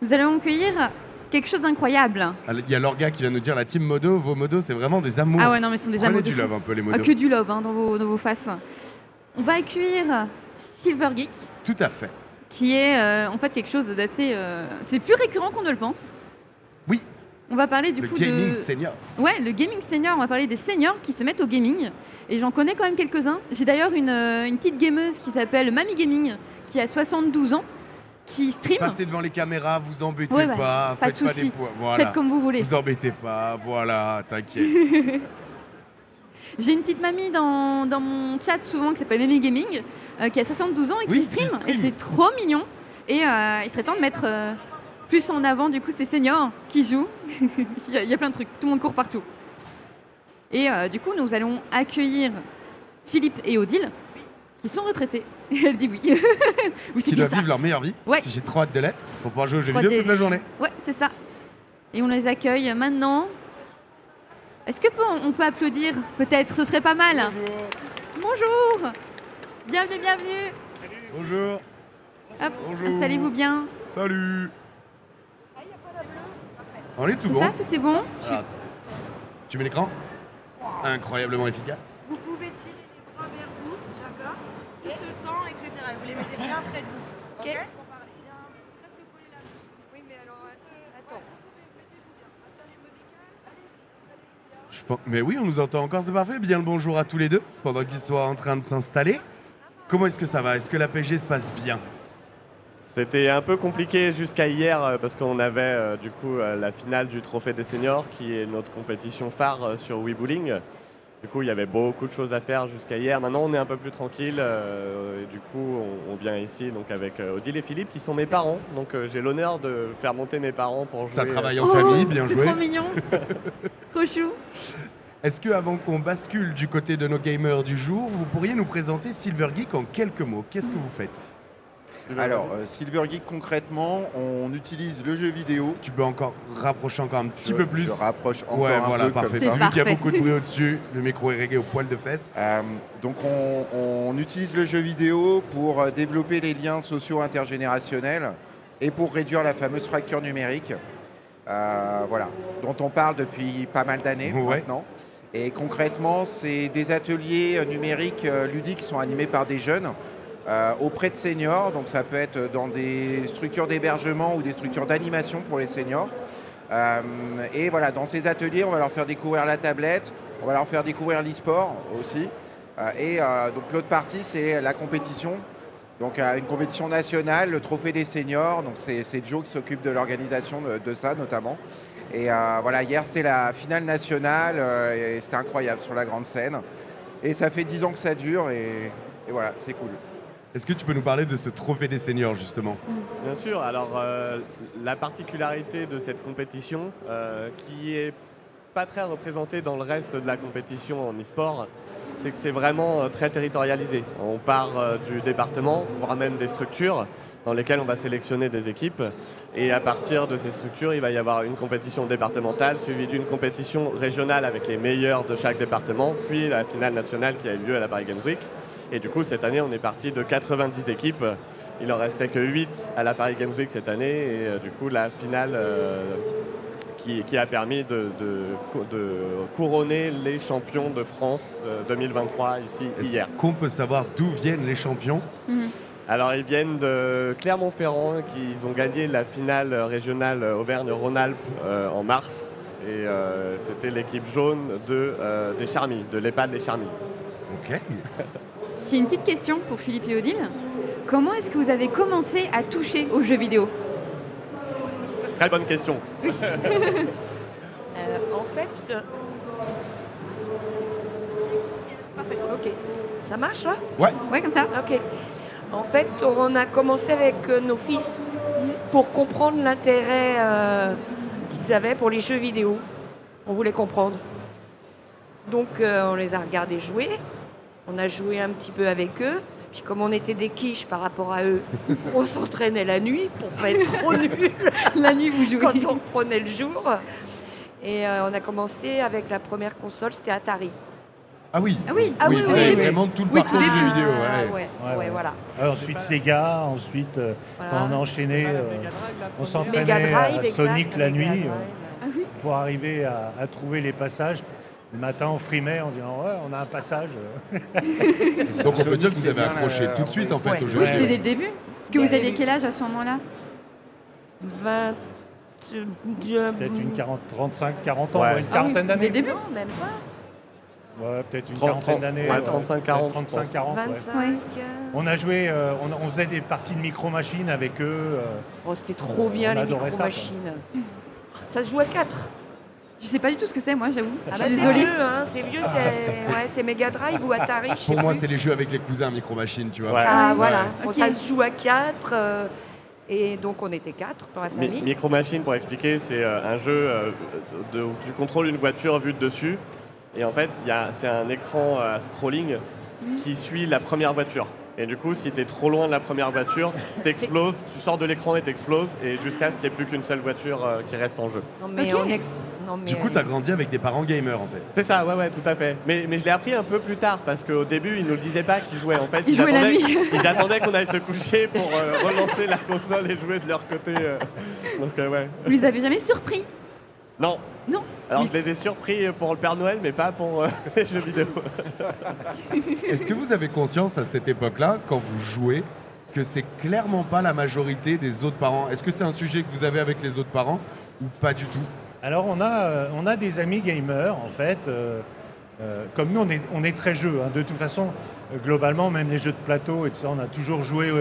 Nous allons accueillir quelque chose d'incroyable. Il y a Lorga qui vient nous dire la team modo, vos modos c'est vraiment des amours. Ah ouais, non mais ce sont des Prenez amours de du fou. love un peu les modos. Que du love dans vos faces. On va accueillir Silver Geek, Tout à fait. qui est en fait quelque chose d'assez... c'est plus récurrent qu'on ne le pense. Oui. On va parler du Le coup gaming senior. Ouais, le gaming senior, on va parler des seniors qui se mettent au gaming. Et j'en connais quand même quelques-uns. J'ai d'ailleurs une petite gameuse qui s'appelle Mamie Gaming, qui a 72 ans, qui stream. Passez devant les caméras, vous embêtez Ouais, pas, pas de faites pas des soucis. poids. Voilà. Faites comme vous voulez. Vous embêtez pas, voilà, t'inquiète. J'ai une petite mamie dans mon chat souvent qui s'appelle Mamie Gaming, qui a 72 ans et Oui, qui stream. qui stream. Et c'est trop mignon. Et il serait temps de mettre plus en avant du coup ces seniors qui jouent. Il y a plein de trucs, tout le monde court partout. Et du coup, nous allons accueillir Philippe et Odile, qui sont retraités. Et elle dit oui. Oui, c'est Qui bien doivent ça. vivre leur meilleure vie. Ouais. Si j'ai trop hâte de l'être, pour pouvoir jouer aux jeux Trop vidéo des- toute la journée. Ouais, c'est ça. Et on les accueille maintenant. Est-ce que on peut applaudir peut-être? Ce serait pas mal. Bonjour. Bienvenue, bienvenue. Bonjour. Hop, Bonjour. installez-vous bien. Salut. On est tout C'est bon. ça, tout est bon? Alors, tu mets l'écran. Incroyablement efficace. Vous pouvez tirer les bras vers vous, d'accord? Tout ce temps, etc. Et vous les mettez bien près de vous. Ok? Pour parler bien, presque coller la bouche. Oui, mais alors, attends. Mais oui, on nous entend encore, c'est parfait. Bien le bonjour à tous les deux, pendant qu'ils soient en train de s'installer. Comment est-ce que ça va? Est-ce que la PG se passe bien? C'était un peu compliqué jusqu'à hier parce qu'on avait du coup la finale du Trophée des Seniors qui est notre compétition phare sur Weebulling. Du coup, il y avait beaucoup de choses à faire jusqu'à hier. Maintenant, on est un peu plus tranquille. Et du coup, on vient ici donc avec Odile et Philippe qui sont mes parents. Donc, j'ai l'honneur de faire monter mes parents pour jouer. Ça travaille en famille, bien c'est joué. trop mignon. Trop chou. Est-ce que avant qu'on bascule du côté de nos gamers du jour, vous pourriez nous présenter Silver Geek en quelques mots? Qu'est-ce que vous faites? Alors, Silver Geek, concrètement, on utilise le jeu vidéo. Tu peux encore rapprocher encore un petit peu plus? Je rapproche encore Ouais, un voilà, peu parfait. comme C'est C'est ça. lui qui a parfait. beaucoup de bruit au-dessus. Le micro est réglé au poil de fesses. Donc, on utilise le jeu vidéo pour développer les liens sociaux intergénérationnels et pour réduire la fameuse fracture numérique, voilà, dont on parle depuis pas mal d'années Ouais. maintenant. Et concrètement, c'est des ateliers numériques ludiques qui sont animés par des jeunes auprès de seniors. Donc ça peut être dans des structures d'hébergement ou des structures d'animation pour les seniors. Et voilà, dans ces ateliers, on va leur faire découvrir la tablette, on va leur faire découvrir l'e-sport aussi. Donc l'autre partie, c'est la compétition. Donc une compétition nationale, le Trophée des Seniors. Donc c'est Joe qui s'occupe de l'organisation de ça notamment. Et voilà, hier c'était la finale nationale et c'était incroyable sur la grande scène. Et ça fait 10 ans que ça dure et voilà, c'est cool. Est-ce que tu peux nous parler de ce trophée des seniors justement? Bien sûr. Alors, la particularité de cette compétition, qui est pas très représentée dans le reste de la compétition en e-sport, c'est que c'est vraiment très territorialisé. On part du département, voire même des structures dans lesquelles on va sélectionner des équipes. Et à partir de ces structures, il va y avoir une compétition départementale suivie d'une compétition régionale avec les meilleurs de chaque département, puis la finale nationale qui a eu lieu à la Paris Games Week. Et du coup, cette année, on est parti de 90 équipes. Il en restait que 8 à la Paris Games Week cette année. Et du coup, la finale qui a permis de couronner les champions de France 2023 ici hier. Est-ce qu'on peut savoir d'où viennent les champions? Alors, ils viennent de Clermont-Ferrand, qui ont gagné la finale régionale Auvergne-Rhône-Alpes en mars. Et c'était l'équipe jaune des Charmilles, de l'EHPAD des Charmilles. Ok. J'ai une petite question pour Philippe et Odile. Comment est-ce que vous avez commencé à toucher aux jeux vidéo? Très bonne question. En fait, ok. Ça marche là? Ouais, comme ça. Ok. En fait, on a commencé avec nos fils pour comprendre l'intérêt qu'ils avaient pour les jeux vidéo. On voulait comprendre. Donc, on les a regardés jouer. On a joué un petit peu avec eux. Puis comme on était des quiches par rapport à eux, on s'entraînait la nuit pour pas être trop nuls La nuit, vous jouez. quand on prenait le jour. Et on a commencé avec la première console, c'était Atari. Ah oui. Ah oui, Ah oui, vous oui, avez oui. vraiment tout le Oui, parcours tout du début. jeu vidéo. Ah, Ouais. ouais, Ouais. voilà. Ensuite Sega, ensuite Voilà. quand on a enchaîné, on s'entraînait Mega Drive, à exact, Sonic la Mega nuit Drive. Ah oui. pour arriver à trouver les passages. Le matin, on frimait en disant ouais, on a un passage. Donc on peut dire que vous c'est avez bien accroché tout de suite en fait Ouais. au jeu Oui, Ouais. c'était vidéo. dès le début. Parce que Dès vous le aviez début. quel âge à ce moment-là 20... Peut-être une 35-40 ans, Ouais. ouais, une Ah oui, quarantaine dès d'années. le début. Non, même pas. Ouais, peut-être une 30, quarantaine d'années. ouais, 35-40, je pense. 35-40. Ouais. 25. Ouais. On a joué, on faisait des parties de micro-machines avec eux. Oh, c'était trop bien on les adorait ça, micro-machines. Ça se joue à 4. Je sais pas du tout ce que c'est, moi, j'avoue. Ah Je bah suis c'est désolée. vieux, hein, c'est vieux, c'est Mega Drive ou Atari, je sais Pour moi, plus. c'est les jeux avec les cousins Micro Machines, tu vois. Ouais. Ah Ouais. voilà, Ouais. Bon, Ok. ça se joue à 4, et donc on était 4 dans la famille. Micro Machine, pour expliquer, c'est un jeu où tu contrôles une voiture vue de dessus. Et en fait, c'est un écran scrolling qui suit la première voiture. Et du coup, si tu es trop loin de la première voiture, t'exploses, tu sors de l'écran et t'exploses, et jusqu'à ce qu'il n'y ait plus qu'une seule voiture qui reste en jeu. Non mais Ok. non, mais Du coup, tu as grandi avec des parents gamers en fait. C'est ça, ouais, tout à fait. Mais je l'ai appris un peu plus tard, parce qu'au début, ils ne nous le disaient pas qu'ils jouaient. En fait, Ils jouaient la nuit. Ils attendaient qu'on aille se coucher pour relancer la console et jouer de leur côté. Donc, ouais. Vous les avez jamais surpris? Non. Non. Alors, Mais- je les ai surpris pour le Père Noël, mais pas pour les jeux vidéo. Est-ce que vous avez conscience à cette époque-là, quand vous jouez, que c'est clairement pas la majorité des autres parents? Est-ce que c'est un sujet que vous avez avec les autres parents ou pas du tout? Alors on a des amis gamers en fait. Comme nous on est très jeux. Hein. De toute façon, globalement, même les jeux de plateau et tout ça, on a toujours joué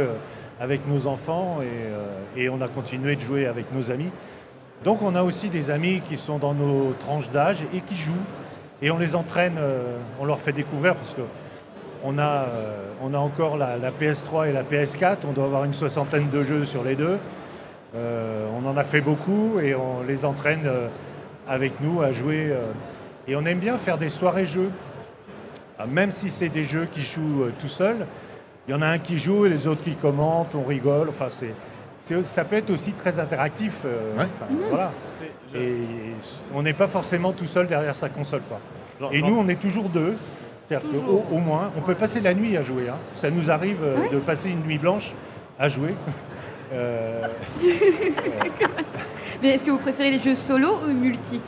avec nos enfants et on a continué de jouer avec nos amis. Donc on a aussi des amis qui sont dans nos tranches d'âge et qui jouent. Et on les entraîne, on leur fait découvrir parce que on a encore la PS3 et la PS4. On doit avoir une 60aine de jeux sur les deux. On en a fait beaucoup et on les entraîne avec nous à jouer. Et on aime bien faire des soirées jeux. Même si c'est des jeux qui jouent tout seuls, il y en a un qui joue et les autres qui commentent, on rigole. Enfin, ça peut être aussi très interactif. Ouais. Voilà. Et on n'est pas forcément tout seul derrière sa console, quoi. Et nous, on est toujours deux. C'est-à-dire Toujours. qu'au moins, on peut passer la nuit à jouer. Hein. Ça nous arrive de passer une nuit blanche à jouer. Mais est-ce que vous préférez les jeux solo ou multi?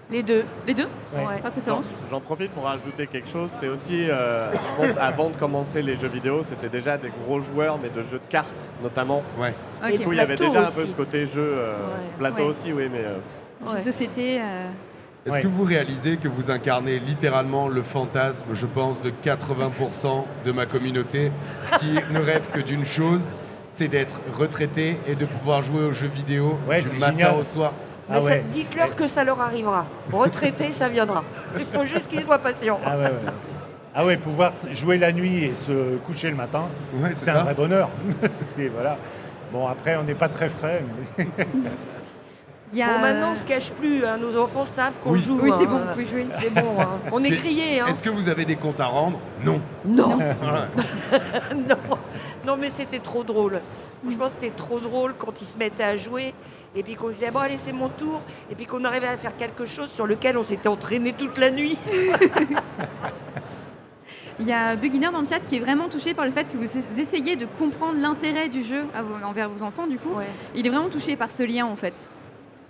les deux. Les deux? Ouais. Ouais. Pas de préférence? J'en profite pour rajouter quelque chose. C'est aussi, je pense, avant de commencer les jeux vidéo, c'était déjà des gros joueurs, mais de jeux de cartes notamment. Ouais. Ok. Et Du coup, il y avait plateau déjà un aussi. peu ce côté jeu, plateau Ouais. aussi, oui, mais Jeux de société. Est-ce Ouais. que vous réalisez que vous incarnez littéralement le fantasme, je pense, de 80% de ma communauté qui ne rêve que d'une chose, c'est d'être retraité et de pouvoir jouer aux jeux vidéo Ouais, du c'est matin génial. au soir? Mais Ah ouais. dites-leur que ça leur arrivera. Retraité, ça viendra. Il faut juste qu'ils soient patients. Ah ouais. Ah ouais, pouvoir jouer la nuit et se coucher le matin, Ouais, c'est un vrai bonheur. Voilà. Bon, après, on n'est pas très frais. Mais... Il y a... Bon, maintenant, on se cache plus. Hein. Nos enfants savent qu'on Oui. joue. Oui, c'est hein. bon, vous pouvez jouer. C'est bon. Hein. On est Mais grillés. Hein. Est-ce que vous avez des comptes à rendre? Non. Non, Voilà. non, non, mais c'était trop drôle. Je pense que c'était trop drôle quand ils se mettaient à jouer et puis qu'on disait bon allez c'est mon tour et puis qu'on arrivait à faire quelque chose sur lequel on s'était entraîné toute la nuit. Il y a Beginner dans le chat qui est vraiment touché par le fait que vous essayez de comprendre l'intérêt du jeu envers vos enfants, du coup. Ouais. Il est vraiment touché par ce lien, en fait.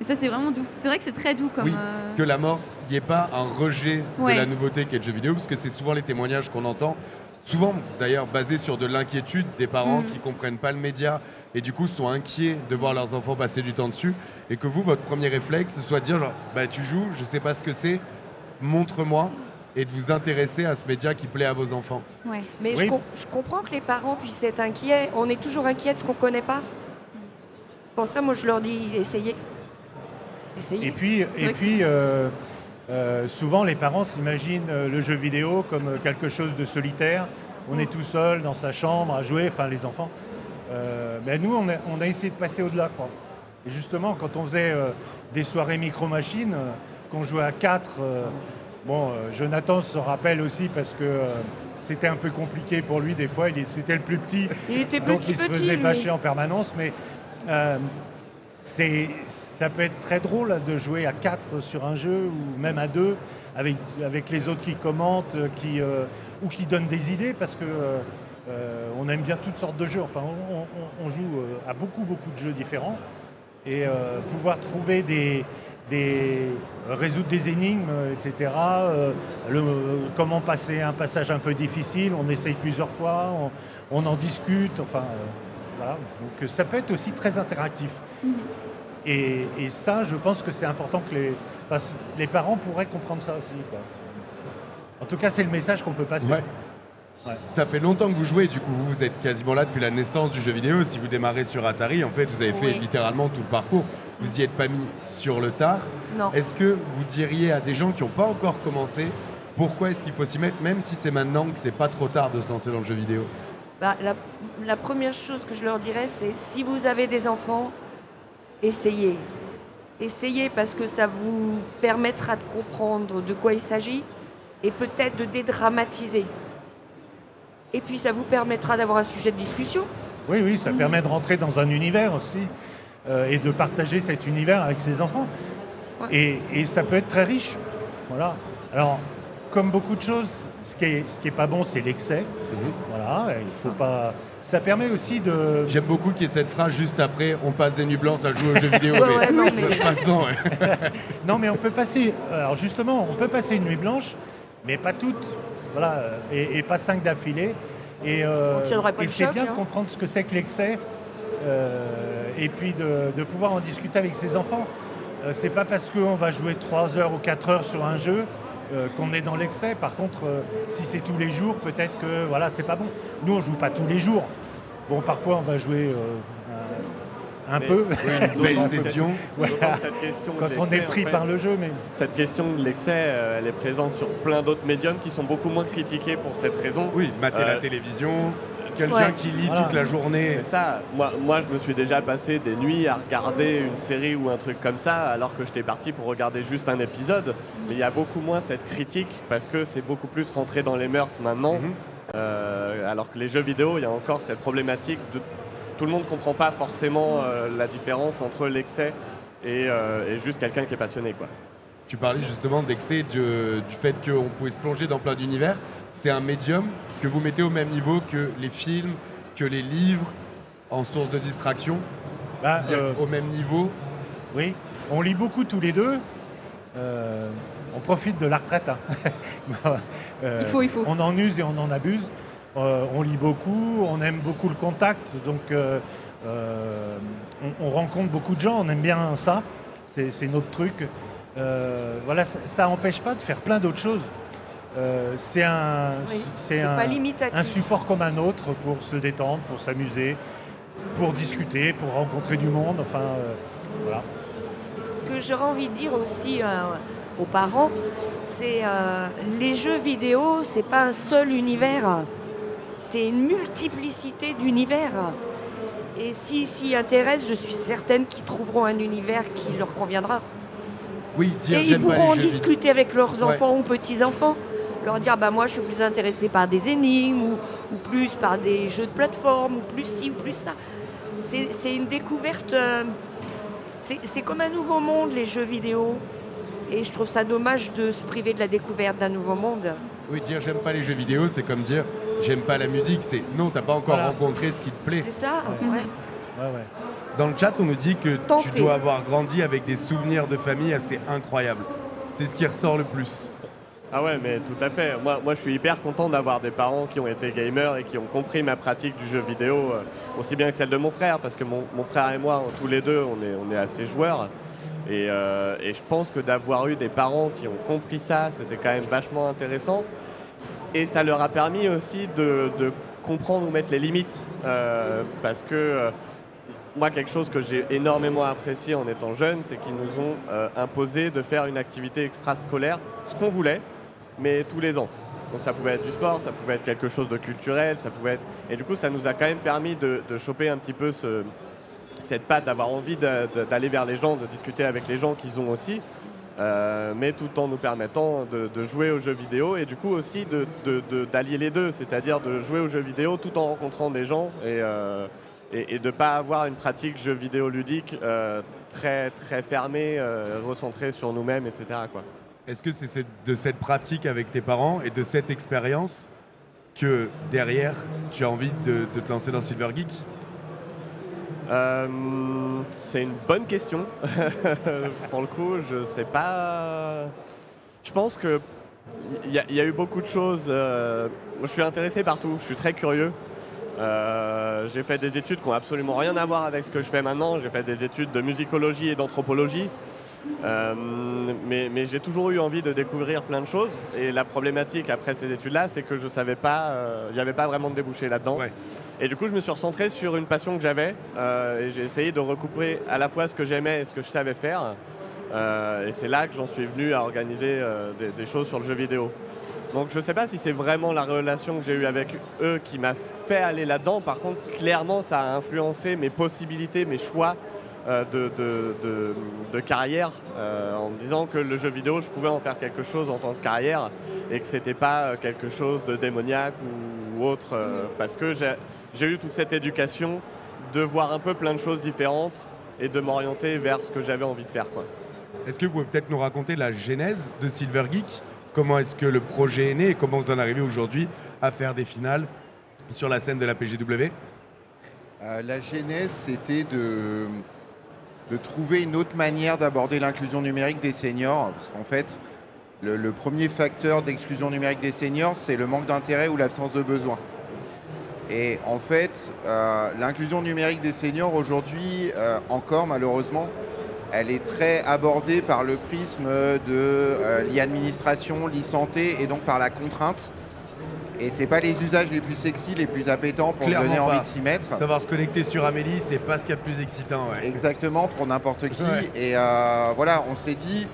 Et ça, c'est vraiment doux. C'est vrai que c'est très doux comme... Oui, que l'amorce, il n'y ait pas un rejet Ouais. de la nouveauté qu'est le jeu vidéo, parce que c'est souvent les témoignages qu'on entend, souvent d'ailleurs basés sur de l'inquiétude des parents qui ne comprennent pas le média et du coup sont inquiets de voir leurs enfants passer du temps dessus, et que vous, votre premier réflexe, ce soit de dire genre, bah tu joues, je sais pas ce que c'est, montre-moi, et de vous intéresser à ce média qui plaît à vos enfants. Ouais. Mais Oui. je comprends que les parents puissent être inquiets. On est toujours inquiets de ce qu'on ne connaît pas. Pour ça, moi, je leur dis essayez. Essayez. Et puis, souvent, les parents s'imaginent le jeu vidéo comme quelque chose de solitaire. On est tout seul dans sa chambre à jouer, enfin les enfants. Mais nous, on a essayé de passer au-delà, quoi. Et justement, quand on faisait des soirées micro-machines, qu'on jouait à 4, Jonathan se rappelle aussi parce que c'était un peu compliqué pour lui des fois. C'était le plus petit. Il était Donc petit, il se faisait lui. bâcher en permanence, mais Ça peut être très drôle de jouer à 4 sur un jeu ou même à 2 avec les autres qui commentent ou qui donnent des idées parce que on aime bien toutes sortes de jeux. Enfin, on joue à beaucoup de jeux différents et pouvoir trouver résoudre des énigmes, etc. Comment passer un passage un peu difficile, on essaye plusieurs fois, on en discute, enfin voilà. Donc ça peut être aussi très interactif. Et ça, je pense que c'est important que les parents pourraient comprendre ça aussi, quoi. En tout cas, c'est le message qu'on peut passer. Ouais. Ouais. Ça fait longtemps que vous jouez, du coup vous êtes quasiment là depuis la naissance du jeu vidéo. Si vous démarrez sur Atari, en fait vous avez fait littéralement tout le parcours. Vous y êtes pas mis sur le tard. Non. Est-ce que vous diriez à des gens qui n'ont pas encore commencé, pourquoi est-ce qu'il faut s'y mettre, même si c'est maintenant que c'est pas trop tard de se lancer dans le jeu vidéo? La première chose que je leur dirais, c'est si vous avez des enfants, essayez. Essayez parce que ça vous permettra de comprendre de quoi il s'agit et peut-être de dédramatiser. Et puis ça vous permettra d'avoir un sujet de discussion. Oui, ça permet de rentrer dans un univers aussi et de partager cet univers avec ses enfants. Ouais. Et ça peut être très riche. Voilà. Alors, comme beaucoup de choses, ce qui est pas bon, c'est l'excès. Voilà, il faut pas. Ça permet aussi de. J'aime beaucoup qu'il y ait cette phrase juste après. On passe des nuits blanches à jouer aux jeux vidéo. Non, mais on peut passer. Alors justement, on peut passer une nuit blanche, mais pas toutes. Voilà, et pas 5 d'affilée. Et c'est bien de comprendre ce que c'est que l'excès. Et puis de pouvoir en discuter avec ses enfants. C'est pas parce qu'on va jouer 3 heures ou 4 heures sur un jeu qu'on est dans l'excès. Par contre, si c'est tous les jours, peut-être que voilà, c'est pas bon. Nous, on joue pas tous les jours. Bon, parfois, on va jouer peu. Une belle session. Voilà. Quand on est pris par le jeu. Mais... Cette question de l'excès, elle est présente sur plein d'autres médiums qui sont beaucoup moins critiqués pour cette raison. Oui, mater la télévision. Quelqu'un qui lit toute la journée. C'est ça. Moi, je me suis déjà passé des nuits à regarder une série ou un truc comme ça, alors que j'étais parti pour regarder juste un épisode. Mais il y a beaucoup moins cette critique parce que c'est beaucoup plus rentré dans les mœurs maintenant. Alors que les jeux vidéo, il y a encore cette problématique de tout le monde ne comprend pas forcément la différence entre l'excès et juste quelqu'un qui est passionné, quoi. Tu parlais justement d'excès, du fait qu'on pouvait se plonger dans plein d'univers. C'est un médium que vous mettez au même niveau que les films, que les livres, en source de distraction, au même niveau. Oui, on lit beaucoup tous les deux. On profite de la retraite. Hein. Il faut. On en use et on en abuse. On lit beaucoup, on aime beaucoup le contact, donc on rencontre beaucoup de gens, on aime bien ça, c'est notre truc. Voilà, ça n'empêche pas de faire plein d'autres choses. C'est un support comme un autre pour se détendre, pour s'amuser, pour discuter, pour rencontrer du monde, enfin voilà. Ce que j'aurais envie de dire aussi aux parents, c'est les jeux vidéo, c'est pas un seul univers. C'est une multiplicité d'univers. Et s'ils s'y intéressent, je suis certaine qu'ils trouveront un univers qui leur conviendra. Oui, et ils pourront en discuter avec leurs enfants ou petits-enfants. Leur dire, moi je suis plus intéressé par des énigmes ou plus par des jeux de plateforme ou plus ci ou plus ça. C'est une découverte. C'est comme un nouveau monde, les jeux vidéo. Et je trouve ça dommage de se priver de la découverte d'un nouveau monde. Oui, dire j'aime pas les jeux vidéo, c'est comme dire j'aime pas la musique. C'est non, t'as pas encore rencontré ce qui te plaît. C'est ça, ouais. Dans le chat, on nous dit que tu dois avoir grandi avec des souvenirs de famille assez incroyables. C'est ce qui ressort le plus. Ah ouais, mais tout à fait. Moi, je suis hyper content d'avoir des parents qui ont été gamers et qui ont compris ma pratique du jeu vidéo, aussi bien que celle de mon frère, parce que mon frère et moi, tous les deux, on est assez joueurs. Et je pense que d'avoir eu des parents qui ont compris ça, c'était quand même vachement intéressant. Et ça leur a permis aussi de comprendre où mettre les limites. Parce que moi, quelque chose que j'ai énormément apprécié en étant jeune, c'est qu'ils nous ont imposé de faire une activité extrascolaire, ce qu'on voulait, mais tous les ans. Donc ça pouvait être du sport, ça pouvait être quelque chose de culturel, ça pouvait être... Et du coup, ça nous a quand même permis de choper un petit peu cette patte, d'avoir envie d'aller vers les gens, de discuter avec les gens qu'ils ont aussi, mais tout en nous permettant de jouer aux jeux vidéo et du coup aussi d'allier les deux, c'est-à-dire de jouer aux jeux vidéo tout en rencontrant des gens et de ne pas avoir une pratique jeu vidéo ludique très, très fermée, recentrée sur nous-mêmes, etc., quoi. Est-ce que c'est de cette pratique avec tes parents et de cette expérience que derrière, tu as envie de te lancer dans Silver Geek? C'est une bonne question. Pour le coup, je sais pas. Je pense que il y a eu beaucoup de choses. Moi, je suis intéressé partout. Je suis très curieux. J'ai fait des études qui n'ont absolument rien à voir avec ce que je fais maintenant. J'ai fait des études de musicologie et d'anthropologie. Mais j'ai toujours eu envie de découvrir plein de choses. Et la problématique après ces études-là, c'est que je savais pas, il n'y avait pas vraiment de débouché là-dedans. Ouais. Et du coup, je me suis recentré sur une passion que j'avais. Et j'ai essayé de recouper à la fois ce que j'aimais et ce que je savais faire. Et c'est là que j'en suis venu à organiser des choses sur le jeu vidéo. Donc je ne sais pas si c'est vraiment la relation que j'ai eue avec eux qui m'a fait aller là-dedans. Par contre, clairement, ça a influencé mes possibilités, mes choix de carrière, en me disant que le jeu vidéo, je pouvais en faire quelque chose en tant que carrière et que c'était pas quelque chose de démoniaque ou autre, parce que j'ai eu toute cette éducation de voir un peu plein de choses différentes et de m'orienter vers ce que j'avais envie de faire, quoi. Est-ce que vous pouvez peut-être nous raconter la genèse de Silver Geek? Comment est-ce que le projet est né et comment vous en arrivez aujourd'hui à faire des finales sur la scène de la PGW? La genèse, c'était de trouver une autre manière d'aborder l'inclusion numérique des seniors, parce qu'en fait, le premier facteur d'exclusion numérique des seniors, c'est le manque d'intérêt ou l'absence de besoin. Et en fait, l'inclusion numérique des seniors aujourd'hui, encore malheureusement, elle est très abordée par le prisme de l'e-administration, l'e-santé et donc par la contrainte. Et c'est pas les usages les plus sexy, les plus appétants pour donner envie de s'y mettre. Savoir se connecter sur Amélie, c'est pas ce qu'il y a de plus excitant. Ouais. Exactement, pour n'importe qui. Ouais. Et voilà, on s'est dit,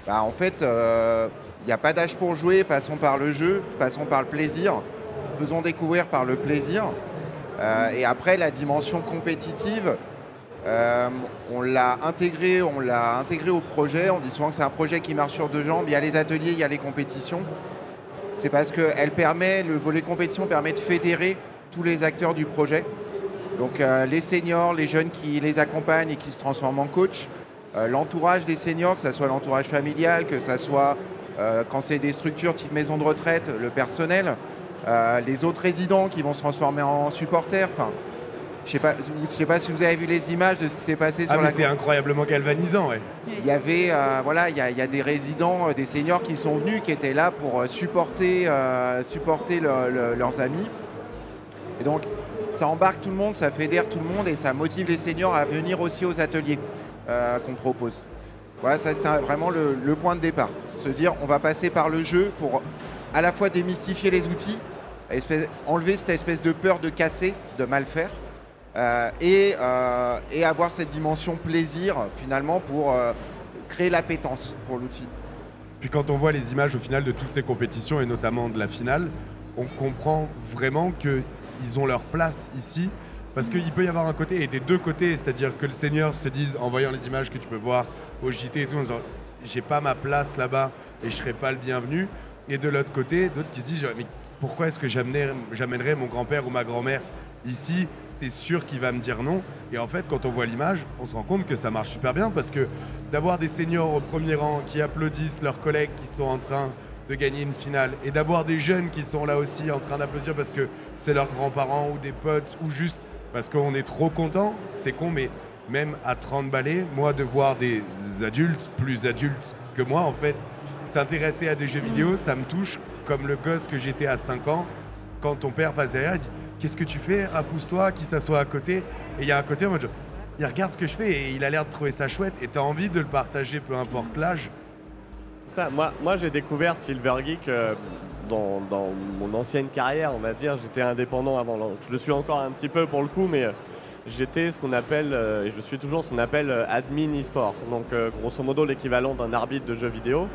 bah, en fait, il n'y a pas d'âge pour jouer, passons par le jeu, passons par le plaisir, faisons découvrir par le plaisir. Et après, la dimension compétitive, on l'a intégré au projet. On dit souvent que c'est un projet qui marche sur deux jambes. Il y a les ateliers, il y a les compétitions. C'est parce que le volet compétition permet de fédérer tous les acteurs du projet. Donc les seniors, les jeunes qui les accompagnent et qui se transforment en coach, l'entourage des seniors, que ce soit l'entourage familial, que ce soit quand c'est des structures type maison de retraite, le personnel, les autres résidents qui vont se transformer en supporters. Enfin, je sais pas si vous avez vu les images de ce qui s'est passé sur la... C'est incroyablement galvanisant, ouais. Il y avait, il y a des résidents, des seniors qui sont venus, qui étaient là pour supporter leurs amis. Et donc, ça embarque tout le monde, ça fédère tout le monde et ça motive les seniors à venir aussi aux ateliers qu'on propose. Voilà, ça c'était vraiment le point de départ. Se dire, on va passer par le jeu pour à la fois démystifier les outils, enlever cette espèce de peur de casser, de mal faire. Et avoir cette dimension plaisir finalement pour créer l'appétence pour l'outil. Puis quand on voit les images au final de toutes ces compétitions et notamment de la finale, on comprend vraiment qu'ils ont leur place ici parce qu'il peut y avoir un côté et des deux côtés, c'est-à-dire que le senior se dise en voyant les images que tu peux voir au JT et tout en disant j'ai pas ma place là-bas et je serai pas le bienvenu, et de l'autre côté d'autres qui se disent mais pourquoi est-ce que j'amènerais mon grand-père ou ma grand-mère ici? C'est sûr qu'il va me dire non. Et en fait, quand on voit l'image, on se rend compte que ça marche super bien parce que d'avoir des seniors au premier rang qui applaudissent leurs collègues qui sont en train de gagner une finale et d'avoir des jeunes qui sont là aussi en train d'applaudir parce que c'est leurs grands-parents ou des potes ou juste parce qu'on est trop content, c'est con, mais même à 30 balais, moi de voir des adultes, plus adultes que moi en fait, s'intéresser à des jeux vidéo, ça me touche comme le gosse que j'étais à 5 ans quand ton père passe derrière et dit qu'est-ce que tu fais? Pousse-toi, qui s'assoit à côté. Et il y a un côté en mode, il regarde ce que je fais et il a l'air de trouver ça chouette. Et tu as envie de le partager, peu importe l'âge. Ça, moi j'ai découvert Silver Geek dans mon ancienne carrière, on va dire. J'étais indépendant avant. Je le suis encore un petit peu pour le coup, mais j'étais ce qu'on appelle, et je suis toujours ce qu'on appelle admin e-sport. Donc grosso modo l'équivalent d'un arbitre de jeux vidéo.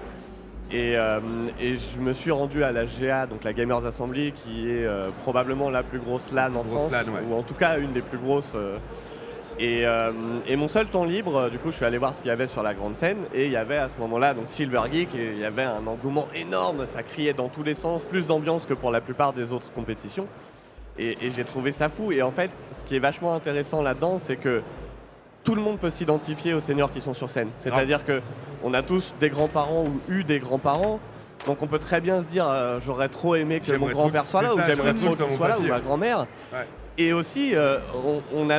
Et je me suis rendu à la GA, donc la Gamers Assembly, qui est probablement la plus grosse LAN en France, LAN, ouais. ou en tout cas une des plus grosses. Et mon seul temps libre, du coup, je suis allé voir ce qu'il y avait sur la grande scène, et il y avait à ce moment-là donc Silver Geek, et il y avait un engouement énorme, ça criait dans tous les sens, plus d'ambiance que pour la plupart des autres compétitions. Et j'ai trouvé ça fou. Et en fait, ce qui est vachement intéressant là-dedans, c'est que tout le monde peut s'identifier aux seniors qui sont sur scène. C'est-à-dire qu'on a tous des grands-parents ou eu des grands-parents. Donc on peut très bien se dire j'aurais trop aimé que mon grand-père soit là, ou j'aimerais trop qu'il soit là, ou ma grand-mère. Ouais. Et aussi, on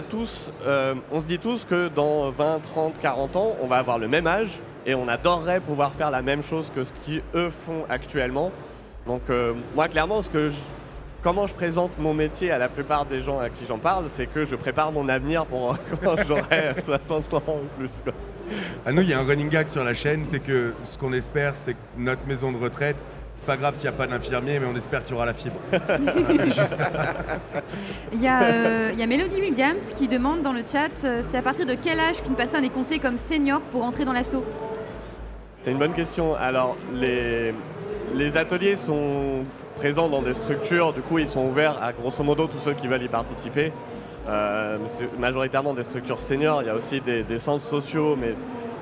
se dit tous que dans 20, 30, 40 ans, on va avoir le même âge et on adorerait pouvoir faire la même chose que ce qu'eux font actuellement. Donc moi, clairement, comment je présente mon métier à la plupart des gens à qui j'en parle, c'est que je prépare mon avenir pour quand j'aurai 60 ans ou plus, quoi. À nous, il y a un running gag sur la chaîne, c'est que ce qu'on espère, c'est que notre maison de retraite, c'est pas grave s'il n'y a pas d'infirmier, mais on espère qu'il y aura la fibre. C'est juste ça. Il y a Melody Williams qui demande dans le chat, c'est à partir de quel âge qu'une personne est comptée comme senior pour entrer dans l'assaut? C'est une bonne question. Alors, les ateliers sont présents dans des structures, du coup ils sont ouverts à grosso modo tous ceux qui veulent y participer. C'est majoritairement des structures seniors, il y a aussi des centres sociaux, mais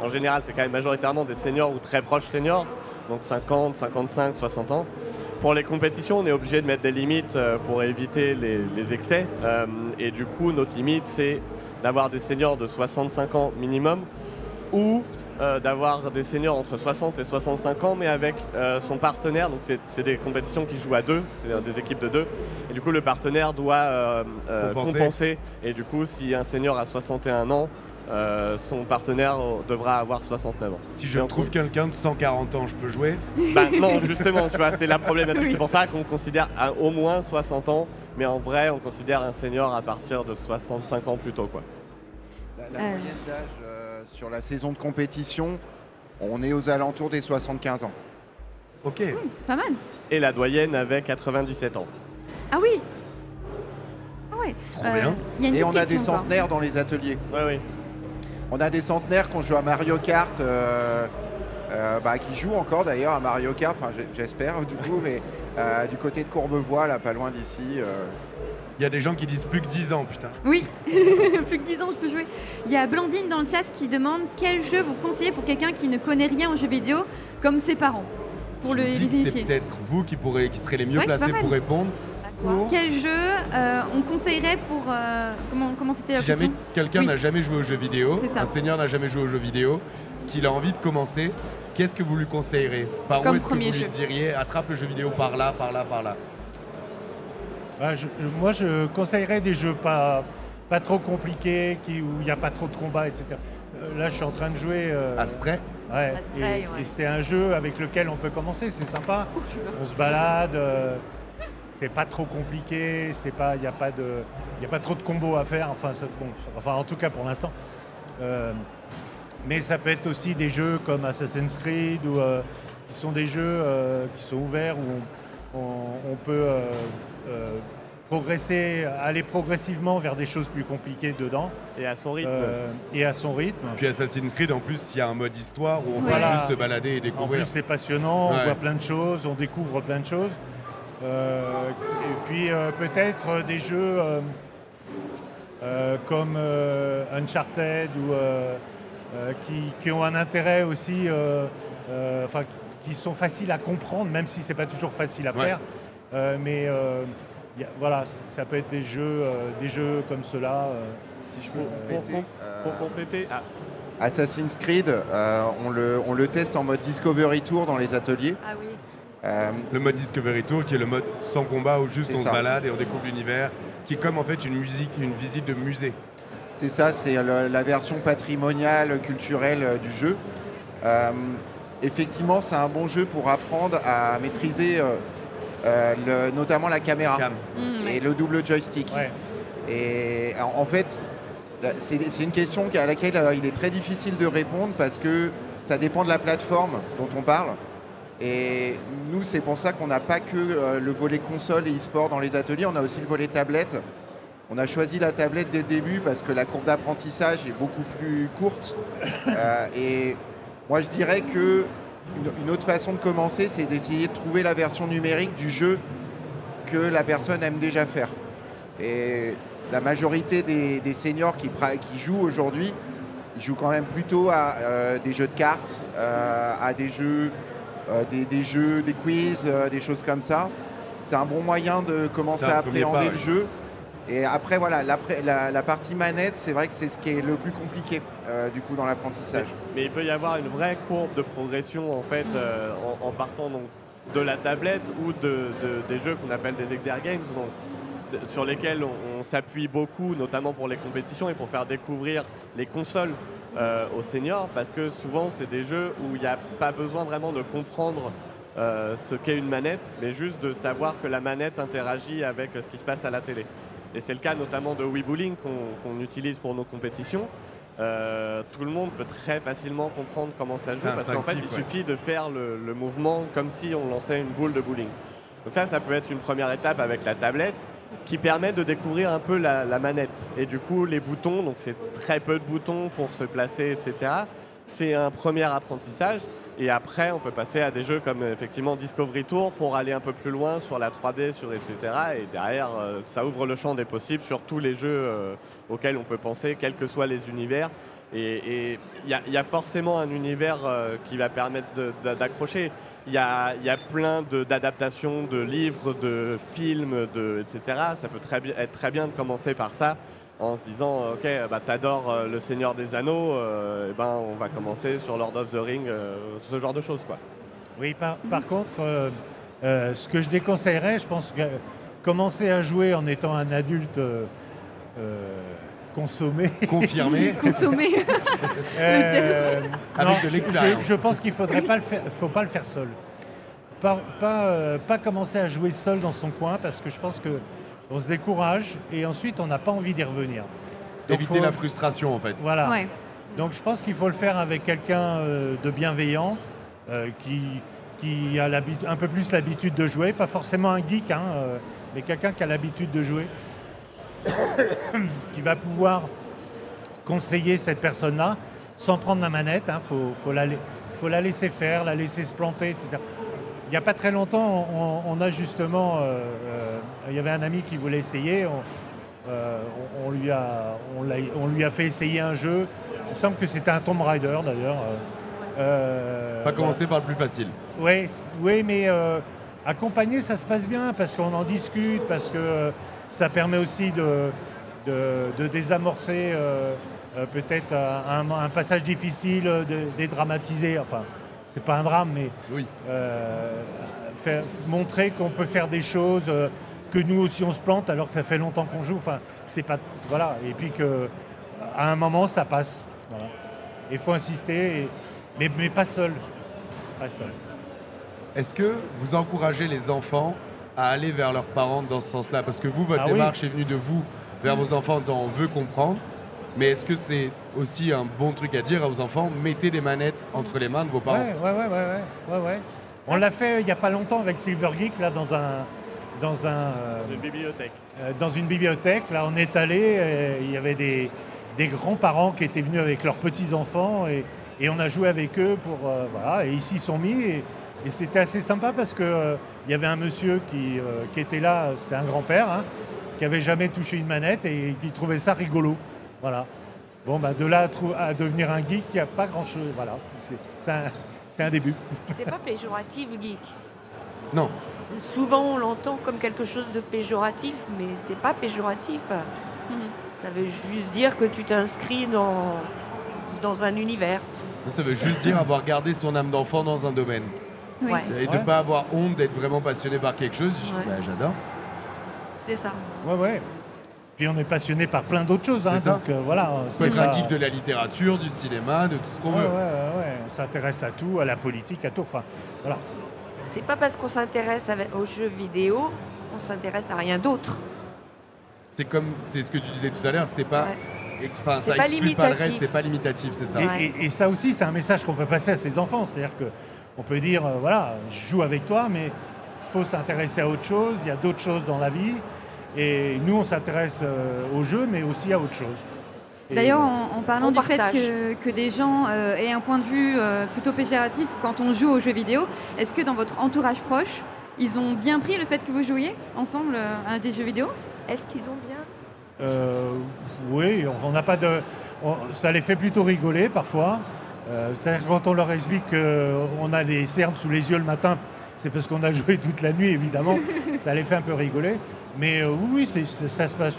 en général c'est quand même majoritairement des seniors ou très proches seniors, donc 50, 55, 60 ans. Pour les compétitions, on est obligé de mettre des limites pour éviter les excès, et du coup notre limite c'est d'avoir des seniors de 65 ans minimum, ou d'avoir des seniors entre 60 et 65 ans, mais avec son partenaire. Donc c'est des compétitions qui jouent à deux, c'est des équipes de deux. Et du coup, le partenaire doit compenser. Et du coup, si un senior a 61 ans, son partenaire devra avoir 69 ans. Si je trouve quelqu'un de 140 ans, je peux jouer? Bah non, justement, tu vois, c'est la problématique. Oui. C'est pour ça qu'on considère au moins 60 ans, mais en vrai, on considère un senior à partir de 65 ans plutôt, quoi. La moyenne d'âge sur la saison de compétition, on est aux alentours des 75 ans. Ok. Pas mal. Et la doyenne avait 97 ans. Ah oui. Ah ouais. Trop bien. Et on a des centenaires dans les ateliers. Oui, oui. On a des centenaires qui ont joué à Mario Kart, qui jouent encore d'ailleurs à Mario Kart, enfin j'espère du coup, mais du côté de Courbevoie, là, pas loin d'ici. Il y a des gens qui disent plus que 10 ans, putain. Oui, plus que 10 ans, je peux jouer. Il y a Blandine dans le chat qui demande quel jeu vous conseillez pour quelqu'un qui ne connaît rien aux jeux vidéo, comme ses parents, pour les initier. C'est peut-être vous qui serez les mieux placés pour répondre. Quel jeu on conseillerait pour... comment c'était la question ? Si jamais quelqu'un n'a jamais joué aux jeux vidéo, un senior n'a jamais joué aux jeux vidéo, qu'il a envie de commencer, qu'est-ce que vous lui conseillerez? Par où est-ce que vous lui diriez attrape le jeu vidéo par là, par là, par là? Moi, je conseillerais des jeux pas trop compliqués, où il n'y a pas trop de combats, etc. Là, je suis en train de jouer... Astray. Ouais, et c'est un jeu avec lequel on peut commencer, c'est sympa. On se balade, c'est pas trop compliqué, il n'y a pas trop de combos à faire, enfin en tout cas pour l'instant. Mais ça peut être aussi des jeux comme Assassin's Creed, qui sont des jeux qui sont ouverts, où on peut... aller progressivement vers des choses plus compliquées dedans. Et à son rythme. Puis Assassin's Creed, en plus, il y a un mode histoire où on peut juste se balader et découvrir. En plus, c'est passionnant, on voit plein de choses, on découvre plein de choses. Et puis, peut-être des jeux comme Uncharted, qui ont un intérêt aussi, qui sont faciles à comprendre, même si c'est pas toujours facile à faire. Voilà, ça peut être des jeux comme cela. Si je peux pour compléter. Assassin's Creed, on le teste en mode Discovery Tour dans les ateliers. Ah oui. Le mode Discovery Tour, qui est le mode sans combat, où juste on se balade et on découvre l'univers, qui est comme en fait une visite de musée. C'est ça, c'est la version patrimoniale, culturelle du jeu. Effectivement, c'est un bon jeu pour apprendre à maîtriser notamment la caméra et le double joystick. Ouais. Et en fait, c'est une question à laquelle il est très difficile de répondre parce que ça dépend de la plateforme dont on parle. Et nous, c'est pour ça qu'on n'a pas que le volet console et e-sport dans les ateliers, on a aussi le volet tablette. On a choisi la tablette dès le début parce que la courbe d'apprentissage est beaucoup plus courte. Et moi, je dirais que une autre façon de commencer, c'est d'essayer de trouver la version numérique du jeu que la personne aime déjà faire. Et la majorité des seniors qui jouent aujourd'hui, ils jouent quand même plutôt à des jeux de cartes, à des jeux, des quiz, des choses comme ça. c'est un bon moyen de commencer C'est un à premier appréhender pas, le ouais. jeu. Et après, voilà, la partie manette, c'est vrai que c'est ce qui est le plus compliqué du coup dans l'apprentissage. Mais il peut y avoir une vraie courbe de progression en fait en partant donc, de la tablette ou des jeux qu'on appelle des exergames, donc, sur lesquels on s'appuie beaucoup, notamment pour les compétitions et pour faire découvrir les consoles aux seniors, parce que souvent c'est des jeux où il n'y a pas besoin vraiment de comprendre ce qu'est une manette, mais juste de savoir que la manette interagit avec ce qui se passe à la télé. Et c'est le cas notamment de Wii Bowling qu'on utilise pour nos compétitions. Tout le monde peut très facilement comprendre comment ça joue C'est parce qu'en fait il instinctif, ouais. suffit de faire le mouvement comme si on lançait une boule de bowling. Donc ça peut être une première étape avec la tablette qui permet de découvrir un peu la manette. Et du coup les boutons, donc c'est très peu de boutons pour se placer, etc. C'est un premier apprentissage. Et après, on peut passer à des jeux comme effectivement Discovery Tour pour aller un peu plus loin sur la 3D, etc. Et derrière, ça ouvre le champ des possibles sur tous les jeux auxquels on peut penser, quels que soient les univers. Et il y a forcément un univers qui va permettre d'accrocher. Il y a plein d'adaptations de livres, de films, etc. Ça peut être très bien de commencer par ça, en se disant ok, t'adores le Seigneur des Anneaux, on va commencer sur Lord of the Ring, ce genre de choses quoi. Oui, par contre, ce que je déconseillerais, je pense que commencer à jouer en étant un adulte consommé. Confirmé. Consommer. Avec de l'expérience. Je pense qu'il faut pas le faire seul. Pas commencer à jouer seul dans son coin parce que je pense qu'on se décourage et ensuite on n'a pas envie d'y revenir. Donc, Éviter la frustration en fait. Voilà. Ouais. Donc je pense qu'il faut le faire avec quelqu'un de bienveillant qui a un peu plus l'habitude de jouer, pas forcément un geek, mais quelqu'un qui a l'habitude de jouer, qui va pouvoir conseiller cette personne-là sans prendre la manette. Faut la laisser faire, la laisser se planter, etc. Il n'y a pas très longtemps, on a justement, il y avait un ami qui voulait essayer, on lui a fait essayer un jeu. Il me semble que c'était un Tomb Raider d'ailleurs. Pas commencer par le plus facile. Oui, mais accompagné, ça se passe bien parce qu'on en discute, parce que ça permet aussi de désamorcer peut-être un passage difficile, de dédramatiser. Enfin, c'est pas un drame, mais Oui. montrer qu'on peut faire des choses, que nous aussi on se plante alors que ça fait longtemps qu'on joue. Enfin, voilà. Et puis qu'à un moment ça passe. Voilà. Il faut insister, mais pas seul. Pas seul. Est-ce que vous encouragez les enfants à aller vers leurs parents dans ce sens-là? Parce que vous, votre Oui. démarche est venue de vous vers vos enfants en disant on veut comprendre. Mais est-ce que c'est aussi un bon truc à dire à vos enfants? Mettez les manettes entre les mains de vos parents. Ouais. On l'a fait il n'y a pas longtemps avec Silver Geek là, dans Une bibliothèque. dans une bibliothèque. Là, on est allé, il y avait des grands-parents qui étaient venus avec leurs petits-enfants et on a joué avec eux voilà, et ils s'y sont mis et c'était assez sympa parce que il y avait un monsieur qui était là, c'était un grand-père, qui avait jamais touché une manette et qui trouvait ça rigolo. Voilà. Bon, de là à devenir un geek, il n'y a pas grand-chose. Voilà. C'est un début. C'est pas péjoratif, geek. Non. Souvent, on l'entend comme quelque chose de péjoratif, mais c'est pas péjoratif. Ça veut juste dire que tu t'inscris dans un univers. Ça veut juste dire avoir gardé son âme d'enfant dans un domaine. Oui. Ouais, Et de ne pas avoir honte d'être vraiment passionné par quelque chose. Ouais. J'adore. c'est ça. Ouais. Puis on est passionné par plein d'autres choses. C'est ça. Donc voilà. On peut être un geek de la littérature, du cinéma, de tout ce qu'on veut. Ouais. On s'intéresse à tout, à la politique, à tout. Enfin, voilà. C'est pas parce qu'on s'intéresse aux jeux vidéo qu'on s'intéresse à rien d'autre. C'est ce que tu disais tout à l'heure, c'est pas. Ouais. Enfin, C'est ça pas exclut pas le reste, limitatif. c'est pas limitatif, c'est ça. Ouais. Et ça aussi, c'est un message qu'on peut passer à ses enfants. C'est-à-dire qu'on peut dire, voilà, je joue avec toi, mais il faut s'intéresser à autre chose. Il y a d'autres choses dans la vie. Et nous, on s'intéresse au jeu, mais aussi à autre chose. Et D'ailleurs, en parlant on du fait partage. que des gens aient un point de vue plutôt péjoratif quand on joue aux jeux vidéo, est-ce que dans votre entourage proche, ils ont bien pris le fait que vous jouiez ensemble à des jeux vidéo? Est-ce qu'ils ont bien oui, on n'a pas de. Ça les fait plutôt rigoler parfois. C'est-à-dire quand on leur explique qu'on a des cernes sous les yeux le matin, c'est parce qu'on a joué toute la nuit, évidemment. Ça les fait un peu rigoler. Mais oui, ça se passe.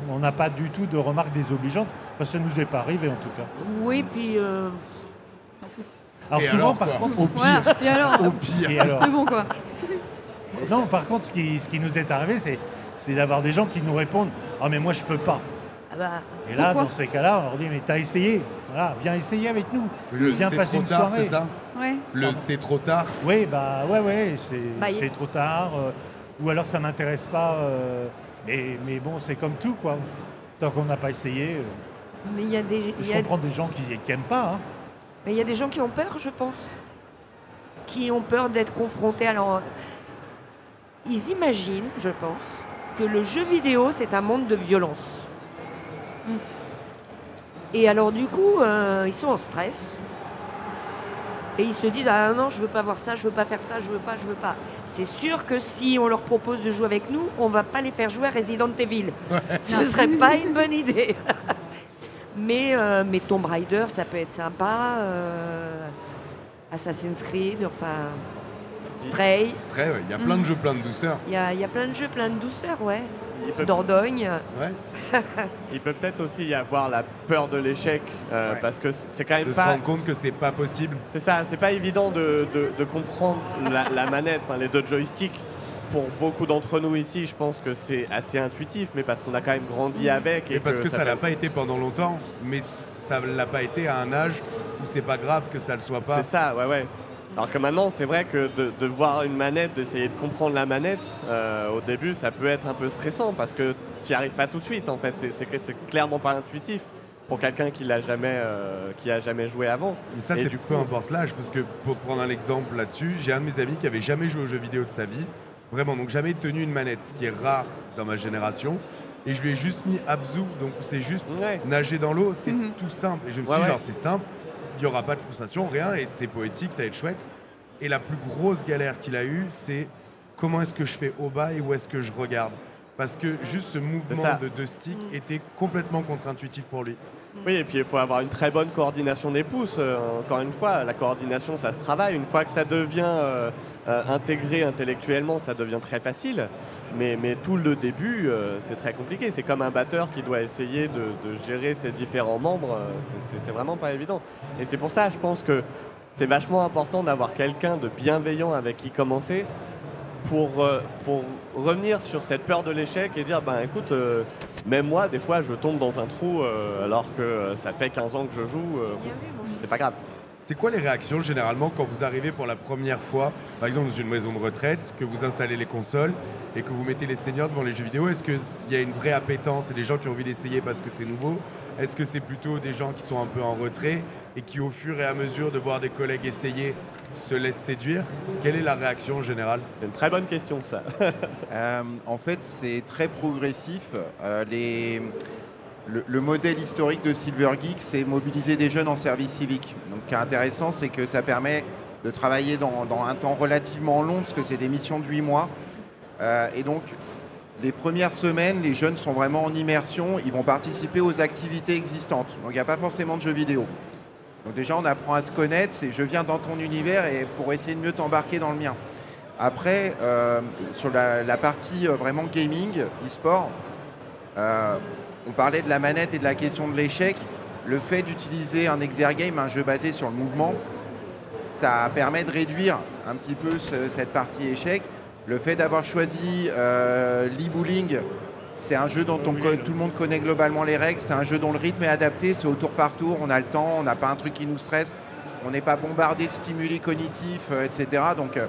On n'a pas du tout de remarques désobligeantes. Enfin, ça nous est pas arrivé, en tout cas. Oui, puis Alors Et souvent, alors, par quoi contre... Au pire. Voilà. Et alors Au pire. Et alors C'est bon, quoi. Non, par contre, ce qui nous est arrivé, c'est d'avoir des gens qui nous répondent « Ah, mais moi, je peux pas ». ah bah, Et là, Pourquoi dans ces cas-là, on leur dit « Mais t'as essayé. Voilà, viens essayer avec nous. Viens C'est passer trop une tard, soirée. c'est ça Ouais. C'est trop tard. Oui, bah ouais, Bah, c'est trop tard. Ou alors ça m'intéresse pas. Mais bon, c'est comme tout, quoi. Tant qu'on n'a pas essayé. mais il y a des, il Je y a- comprends des gens qui n'aiment pas. Hein. mais il y a des gens qui ont peur, je pense. Qui ont peur d'être confrontés. Alors, ils imaginent, je pense, que le jeu vidéo, c'est un monde de violence. Mm. Et alors, du coup, ils sont en stress. Et ils se disent, ah non, je veux pas voir ça, je veux pas faire ça, je veux pas. C'est sûr que si on leur propose de jouer avec nous, on va pas les faire jouer à Resident Evil. Ce Non. serait pas une bonne idée. mais Tomb Raider, ça peut être sympa. Assassin's Creed, enfin Stray. Stray, ouais. Il y a plein de jeux, plein de douceur. Il y a plein de jeux, plein de douceur, ouais. Il peut, Dordogne. Ouais. il peut peut-être aussi y avoir la peur de l'échec, Ouais. parce que c'est quand même De se pas... rendre compte que c'est pas possible. C'est ça, c'est pas évident de comprendre la manette, enfin, les deux joysticks. Pour beaucoup d'entre nous ici, je pense que c'est assez intuitif, mais parce qu'on a quand même grandi avec. Et parce que ça fait- l'a pas été pendant longtemps, mais ça l'a pas été à un âge où c'est pas grave que ça le soit pas. C'est ça, ouais. Alors que maintenant, c'est vrai que de voir une manette, d'essayer de comprendre la manette, au début, ça peut être un peu stressant parce que tu n'y arrives pas tout de suite, en fait. C'est clairement pas intuitif pour quelqu'un qui a jamais joué avant. Mais ça, Et c'est du peu coup- importe l'âge, parce que pour prendre un exemple là-dessus, j'ai un de mes amis qui avait jamais joué aux jeux vidéo de sa vie, vraiment, donc jamais tenu une manette, ce qui est rare dans ma génération. Et je lui ai juste mis Abzu, donc c'est juste Ouais. nager dans l'eau, c'est Mhm. tout simple. Et je me suis Ouais, dit, ouais. genre, c'est simple, il n'y aura pas de frustration, rien, et c'est poétique, ça va être chouette. Et la plus grosse galère qu'il a eue, c'est comment est-ce que je fais au bas et où est-ce que je regarde. Parce que juste ce mouvement ça. de deux sticks était complètement contre-intuitif pour lui. Oui, et puis il faut avoir une très bonne coordination des pouces. Encore une fois, la coordination, ça se travaille. Une fois que ça devient intégré intellectuellement, ça devient très facile. Mais tout le début, c'est très compliqué. C'est comme un batteur qui doit essayer de gérer ses différents membres. C'est vraiment pas évident. Et c'est pour ça, je pense que c'est vachement important d'avoir quelqu'un de bienveillant avec qui commencer pour revenir sur cette peur de l'échec et dire, ben écoute, même moi, des fois, je tombe dans un trou alors que ça fait 15 ans que je joue. C'est pas grave. C'est quoi les réactions généralement quand vous arrivez pour la première fois, par exemple dans une maison de retraite, que vous installez les consoles et que vous mettez les seniors devant les jeux vidéo? Est-ce qu'il y a une vraie appétence et des gens qui ont envie d'essayer parce que c'est nouveau? Est-ce que c'est plutôt des gens qui sont un peu en retrait et qui au fur et à mesure de voir des collègues essayer se laissent séduire? Quelle est la réaction générale? C'est une très bonne question, ça. En fait, c'est très progressif. Le modèle historique de Silver Geek, c'est mobiliser des jeunes en service civique. Donc, ce qui est intéressant, c'est que ça permet de travailler dans un temps relativement long, parce que c'est des missions de 8 mois. Et donc, les premières semaines, les jeunes sont vraiment en immersion. Ils vont participer aux activités existantes. Donc, il n'y a pas forcément de jeux vidéo. Donc déjà, on apprend à se connaître. C'est je viens dans ton univers et pour essayer de mieux t'embarquer dans le mien. Après, sur la partie vraiment gaming, e-sport, on parlait de la manette et de la question de l'échec. Le fait d'utiliser un exergame, un jeu basé sur le mouvement, ça permet de réduire un petit peu cette partie échec. Le fait d'avoir choisi l'e-bowling, c'est un jeu dont tout le monde connaît globalement les règles. C'est un jeu dont le rythme est adapté, c'est au tour par tour, on a le temps, on n'a pas un truc qui nous stresse, on n'est pas bombardé de stimuli cognitifs, etc. Donc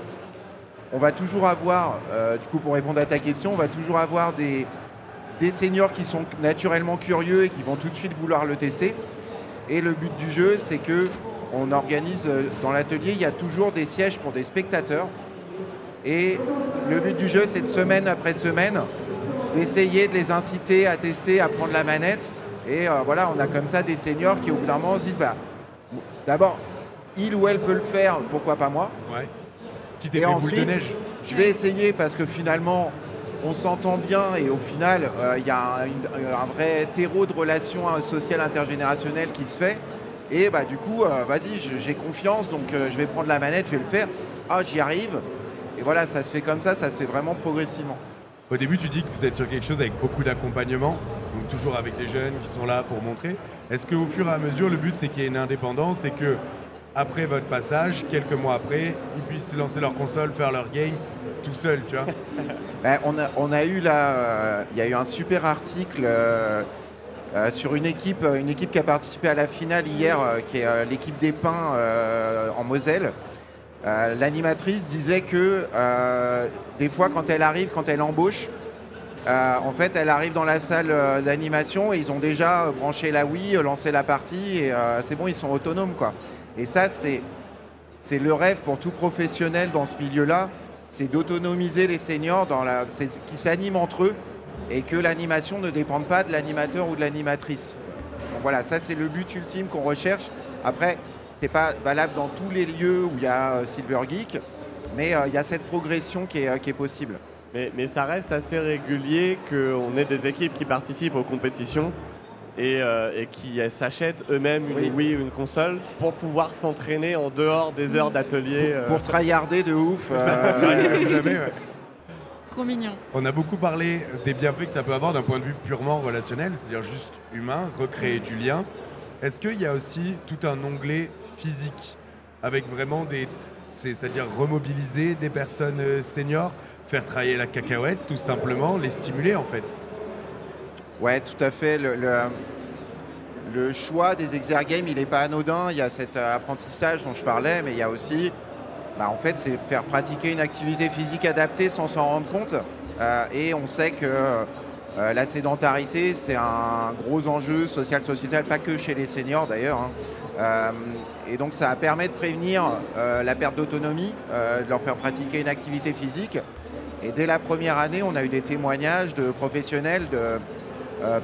on va toujours avoir, du coup pour répondre à ta question, on va toujours avoir des seniors qui sont naturellement curieux et qui vont tout de suite vouloir le tester. Et le but du jeu, c'est que on organise dans l'atelier, il y a toujours des sièges pour des spectateurs. Et le but du jeu, c'est de semaine après semaine, d'essayer de les inciter à tester, à prendre la manette. Et voilà, on a comme ça des seniors qui au bout d'un moment se disent, bah, d'abord, il ou elle peut le faire, pourquoi pas moi. Ouais. Petit Et effet boule de ensuite, neige. je vais essayer parce que finalement, on s'entend bien et au final, il y a un vrai terreau de relations sociales intergénérationnelles qui se fait. Et bah, du coup, vas-y, j'ai confiance, donc je vais prendre la manette, je vais le faire. Ah, j'y arrive. Et voilà, ça se fait comme ça se fait vraiment progressivement. Au début, tu dis que vous êtes sur quelque chose avec beaucoup d'accompagnement, donc toujours avec des jeunes qui sont là pour montrer. Est-ce qu'au fur et à mesure, le but, c'est qu'il y ait une indépendance et que après votre passage, quelques mois après, ils puissent lancer leur console, faire leur game tout seul, tu vois? Ben, on a eu là, il y a eu un super article sur une équipe qui a participé à la finale hier, qui est l'équipe des Pins en Moselle. L'animatrice disait que des fois, quand elle embauche, en fait, elle arrive dans la salle d'animation et ils ont déjà branché la Wii, lancé la partie et c'est bon, ils sont autonomes, quoi. Et ça, c'est le rêve pour tout professionnel dans ce milieu-là, c'est d'autonomiser les seniors qui s'animent entre eux et que l'animation ne dépende pas de l'animateur ou de l'animatrice. Donc voilà, ça c'est le but ultime qu'on recherche. Après, c'est pas valable dans tous les lieux où il y a Silver Geek, mais il y a cette progression qui est possible. Mais ça reste assez régulier qu'on ait des équipes qui participent aux compétitions et qui s'achètent eux-mêmes une Wii ou une console pour pouvoir s'entraîner en dehors des heures d'atelier. Pour tryharder de ouf. Jamais, ouais. Trop mignon. On a beaucoup parlé des bienfaits que ça peut avoir d'un point de vue purement relationnel, c'est-à-dire juste humain, recréer du lien. Est-ce qu'il y a aussi tout un onglet physique avec vraiment c'est-à-dire remobiliser des personnes seniors, faire travailler la cacahuète, tout simplement, les stimuler en fait? Ouais, tout à fait. Le choix des exergames, il n'est pas anodin. Il y a cet apprentissage dont je parlais, mais il y a aussi, en fait, c'est faire pratiquer une activité physique adaptée sans s'en rendre compte. Et on sait que la sédentarité, c'est un gros enjeu social-sociétal, pas que chez les seniors d'ailleurs, hein. Et donc ça permet de prévenir la perte d'autonomie, de leur faire pratiquer une activité physique. Et dès la première année, on a eu des témoignages de professionnels,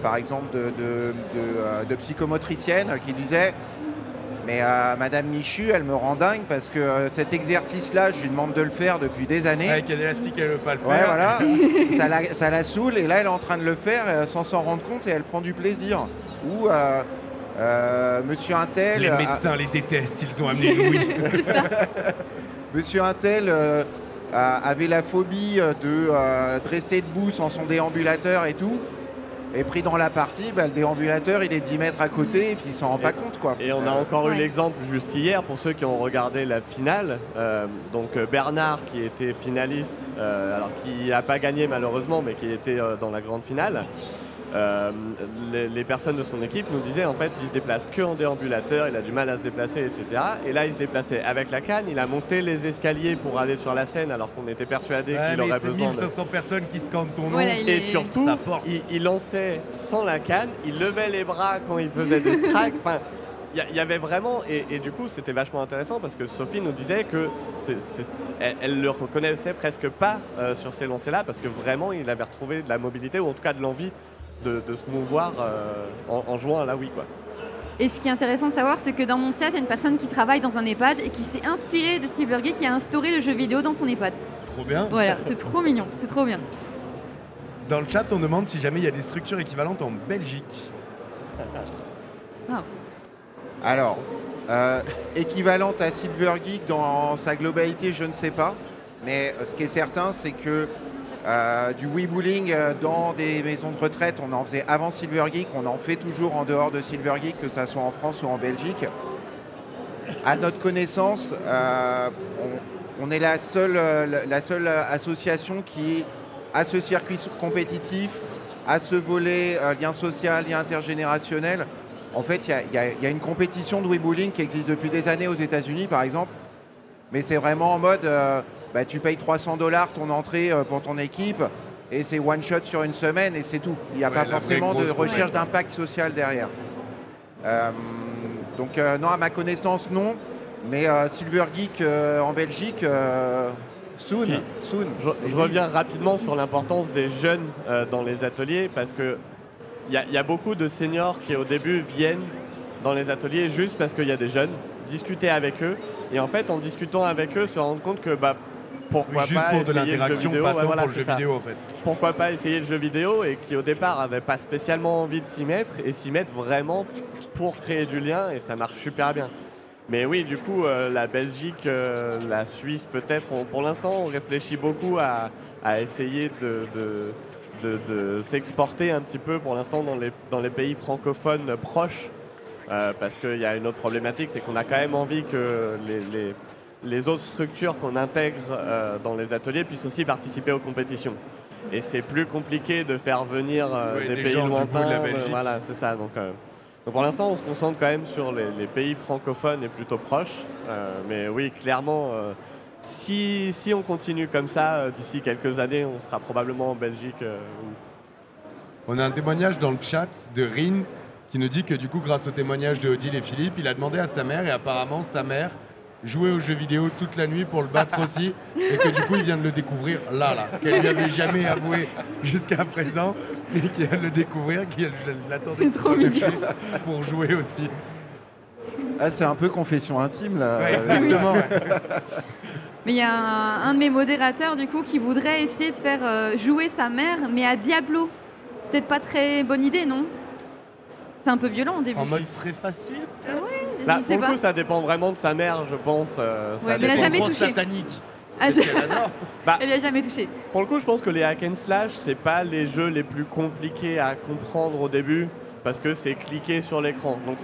par exemple de psychomotriciennes qui disaient « Mais Madame Michu, elle me rend dingue parce que cet exercice-là, je lui demande de le faire depuis des années. » Avec un élastique, elle ne veut pas le faire. Ouais, voilà. ça la saoule et là, elle est en train de le faire sans s'en rendre compte et elle prend du plaisir. Ou Monsieur Untel... Les médecins les détestent, ils ont amené Louis. Monsieur Untel avait la phobie de rester debout sans son déambulateur et tout. Et pris dans la partie, le déambulateur, il est 10 mètres à côté et puis il s'en rend pas compte, quoi. Et on a encore eu l'exemple juste hier, pour ceux qui ont regardé la finale. Donc Bernard, qui était finaliste, alors qui n'a pas gagné malheureusement, mais qui était dans la grande finale. Les personnes de son équipe nous disaient en fait il se déplace que en déambulateur, il a du mal à se déplacer, etc. Et là il se déplaçait avec la canne, il a monté les escaliers pour aller sur la scène alors qu'on était persuadé qu'il aurait besoin de... 1500 personnes qui scandent ton nom. Voilà, Et surtout, il lançait sans la canne, il levait les bras quand il faisait des strikes. Enfin, il y avait vraiment, et du coup c'était vachement intéressant parce que Sophie nous disait que elle le reconnaissait presque pas sur ces lancers-là parce que vraiment il avait retrouvé de la mobilité ou en tout cas de l'envie de se mouvoir en jouant à la Wii, quoi. Et ce qui est intéressant de savoir, c'est que dans mon chat, il y a une personne qui travaille dans un EHPAD et qui s'est inspirée de Silver Geek qui a instauré le jeu vidéo dans son EHPAD. Trop bien. Voilà, c'est trop mignon, c'est trop bien. Dans le chat, on demande si jamais il y a des structures équivalentes en Belgique. Oh. Alors, équivalente à Silver Geek dans sa globalité, je ne sais pas. Mais ce qui est certain, c'est que du Wii Bowling dans des maisons de retraite, on en faisait avant Silver Geek, on en fait toujours en dehors de Silver Geek, que ce soit en France ou en Belgique. À notre connaissance, on est la seule association qui a ce circuit compétitif, a ce volet lien social, lien intergénérationnel. En fait, il y a une compétition de Wii Bowling qui existe depuis des années aux États-Unis, par exemple, mais c'est vraiment en mode tu payes $300 ton entrée pour ton équipe et c'est one shot sur une semaine et c'est tout. Il n'y a pas forcément de recherche d'impact social derrière. Donc non, à ma connaissance, non. Mais Silver Geek en Belgique, soon. Je reviens rapidement sur l'importance des jeunes dans les ateliers parce que il y a beaucoup de seniors qui au début viennent dans les ateliers juste parce qu'il y a des jeunes, discuter avec eux et en fait en discutant avec eux se rendre compte que pourquoi juste pas pour de essayer le jeu l'interaction, vidéo, pas tant voilà, pour le jeu ça. vidéo en fait. Pourquoi pas essayer le jeu vidéo et qui au départ n'avaient pas spécialement envie de s'y mettre et s'y mettre vraiment pour créer du lien et ça marche super bien. Mais oui, du coup, la Belgique, la Suisse peut-être, pour l'instant, on réfléchit beaucoup à essayer de s'exporter un petit peu pour l'instant dans les pays francophones proches. Parce qu'il y a une autre problématique, c'est qu'on a quand même envie que les autres structures qu'on intègre dans les ateliers puissent aussi participer aux compétitions. Et c'est plus compliqué de faire venir des pays gens du bout de lointains. la Belgique. Voilà, c'est ça. Donc pour l'instant, on se concentre quand même sur les pays francophones et plutôt proches. Mais oui, clairement, si on continue comme ça, d'ici quelques années, on sera probablement en Belgique. On a un témoignage dans le chat de Rin qui nous dit que du coup, grâce au témoignage de Odile et Philippe, il a demandé à sa mère et apparemment sa mère jouait aux jeux vidéo toute la nuit pour le battre aussi et que du coup, il vient de le découvrir là, qu'elle lui avait jamais avoué jusqu'à présent et qu'il vient de le découvrir, qu'il l'attendait C'est trop mignon. pour jouer aussi. Ah, c'est un peu confession intime là. Ouais, exactement. Ouais. Mais il y a un de mes modérateurs du coup qui voudrait essayer de faire jouer sa mère, mais à Diablo. Peut-être pas très bonne idée, non? C'est un peu violent au début. En mode très facile. Là, Je sais pour le pas. coup, ça dépend vraiment de sa mère, je pense. Ça Ouais, mais elle a dépend. jamais touché. satanique. Ah, Parce qu'elle adore. Elle n'y a jamais touché. Pour le coup, je pense que les hack and slash, c'est pas les jeux les plus compliqués à comprendre au début, parce que c'est cliquer sur l'écran. Donc,